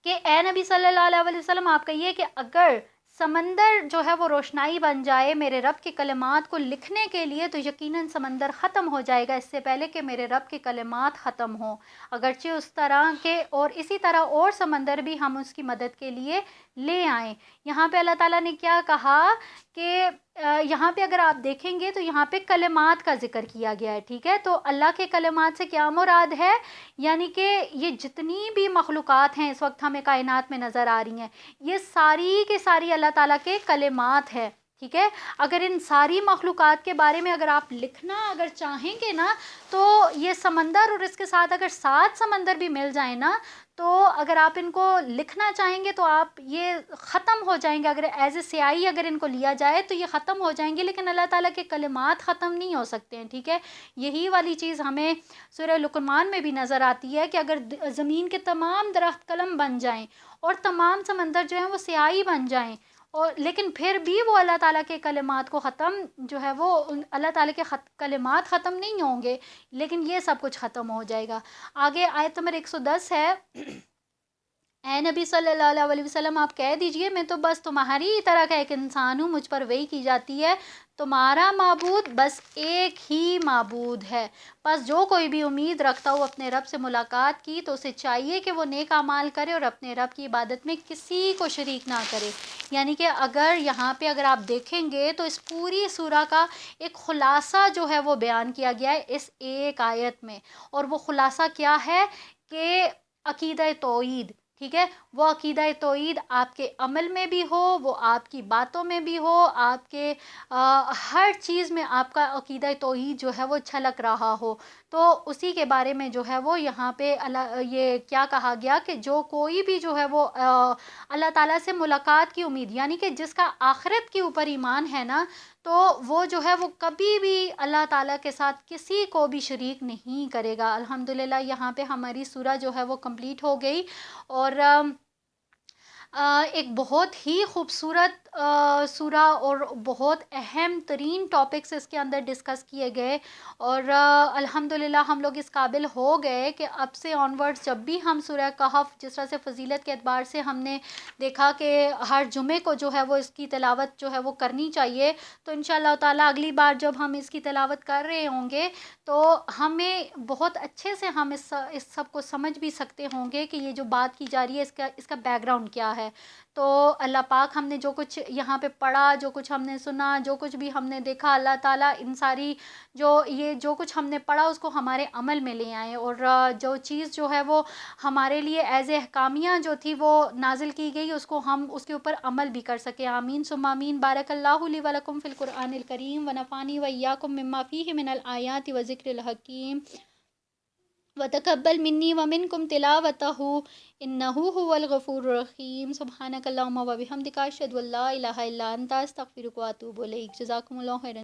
کہ اے نبی صلی اللہ علیہ وسلم آپ کہیے کہ اگر سمندر جو ہے وہ روشنائی بن جائے میرے رب کے کلمات کو لکھنے کے لیے تو یقیناً سمندر ختم ہو جائے گا اس سے پہلے کہ میرے رب کے کلمات ختم ہوں، اگرچہ اس طرح کے اور اسی طرح اور سمندر بھی ہم اس کی مدد کے لیے لے آئیں۔ یہاں پہ اللہ تعالیٰ نے کیا کہا کہ یہاں پہ اگر آپ دیکھیں گے تو یہاں پہ کلمات کا ذکر کیا گیا ہے، ٹھیک ہے۔ تو اللہ کے کلمات سے کیا مراد ہے، یعنی کہ یہ جتنی بھی مخلوقات ہیں اس وقت ہمیں کائنات میں نظر آ رہی ہیں یہ ساری کے ساری اللہ تعالیٰ کے کلمات ہیں، ٹھیک ہے. اگر ان ساری مخلوقات کے بارے میں اگر آپ لکھنا اگر چاہیں گے نا تو یہ سمندر اور اس کے ساتھ اگر 7 سمندر بھی مل جائیں نا تو اگر آپ ان کو لکھنا چاہیں گے تو آپ یہ ختم ہو جائیں گے. اگر ایز اے سیاہی اگر ان کو لیا جائے تو یہ ختم ہو جائیں گے، لیکن اللہ تعالیٰ کے کلمات ختم نہیں ہو سکتے ہیں. ٹھیک ہے. یہی والی چیز ہمیں سورہ لقمان میں بھی نظر آتی ہے کہ اگر زمین کے تمام درخت قلم بن جائیں اور تمام سمندر جو ہیں وہ سیاہی بن جائیں اور لیکن پھر بھی وہ اللہ تعالیٰ کے کلمات کو ختم جو ہے وہ اللہ تعالیٰ کے کلمات ختم نہیں ہوں گے، لیکن یہ سب کچھ ختم ہو جائے گا. آگے آیت نمبر 110 ہے. اے نبی صلی اللہ علیہ وسلم آپ کہہ دیجئے میں تو بس تمہاری ہی طرح کا ایک انسان ہوں، مجھ پر وحی کی جاتی ہے، تمہارا معبود بس ایک ہی معبود ہے. بس جو کوئی بھی امید رکھتا ہو اپنے رب سے ملاقات کی تو اسے چاہیے کہ وہ نیک اعمال کرے اور اپنے رب کی عبادت میں کسی کو شریک نہ کرے. یعنی کہ اگر یہاں پہ اگر آپ دیکھیں گے تو اس پوری سورہ کا ایک خلاصہ جو ہے وہ بیان کیا گیا ہے اس ایک آیت میں، اور وہ خلاصہ کیا ہے کہ عقیدہ توحید. ٹھیک ہے. وہ عقیدہ توحید آپ کے عمل میں بھی ہو، وہ آپ کی باتوں میں بھی ہو، آپ کے ہر چیز میں آپ کا عقیدہ توحید جو ہے وہ چھلک رہا ہو. تو اسی کے بارے میں جو ہے وہ یہاں پہ یہ کیا کہا گیا کہ جو کوئی بھی جو ہے وہ اللہ تعالیٰ سے ملاقات کی امید، یعنی کہ جس کا آخرت کے اوپر ایمان ہے نا تو وہ جو ہے وہ کبھی بھی اللہ تعالیٰ کے ساتھ کسی کو بھی شریک نہیں کرے گا. الحمدللہ یہاں پہ ہماری سورہ جو ہے وہ کمپلیٹ ہو گئی، اور ایک بہت ہی خوبصورت سورہ اور بہت اہم ترین ٹاپکس اس کے اندر ڈسکس کیے گئے، اور الحمدللہ ہم لوگ اس قابل ہو گئے کہ اب سے آنورڈ جب بھی ہم سورہ کہف جس طرح سے فضیلت کے اعتبار سے ہم نے دیکھا کہ ہر جمعے کو جو ہے وہ اس کی تلاوت جو ہے وہ کرنی چاہیے، تو انشاءاللہ تعالیٰ اگلی بار جب ہم اس کی تلاوت کر رہے ہوں گے تو ہمیں بہت اچھے سے ہم اس سب کو سمجھ بھی سکتے ہوں گے کہ یہ جو بات کی جا رہی ہے اس کا بیک گراؤنڈ کیا ہے. تو اللہ پاک ہم نے جو کچھ یہاں پہ پڑھا، جو کچھ ہم نے سنا، جو کچھ بھی ہم نے دیکھا، اللہ تعالیٰ ان ساری جو کچھ ہم نے پڑھا اس کو ہمارے عمل میں لے آئیں، اور جو چیز جو ہے وہ ہمارے لیے ایز اے احکامیہ جو تھی وہ نازل کی گئی اس کو ہم اس کے اوپر عمل بھی کر سکیں. آمین ثم آمین. بارک اللہ لی و لکم فی القرآن الکریم و نفعنی و ایاکم مما فیہ من الآیات و ذکر الحکیم وتقبل منی ومنکم تلاوتہ انہ هو الغفور الرحیم. سبحانک اللہم و بحمدک اشہد ان لا الہ الا انت استغفرک و اتوب الیک. جزاکم اللہ خیرا.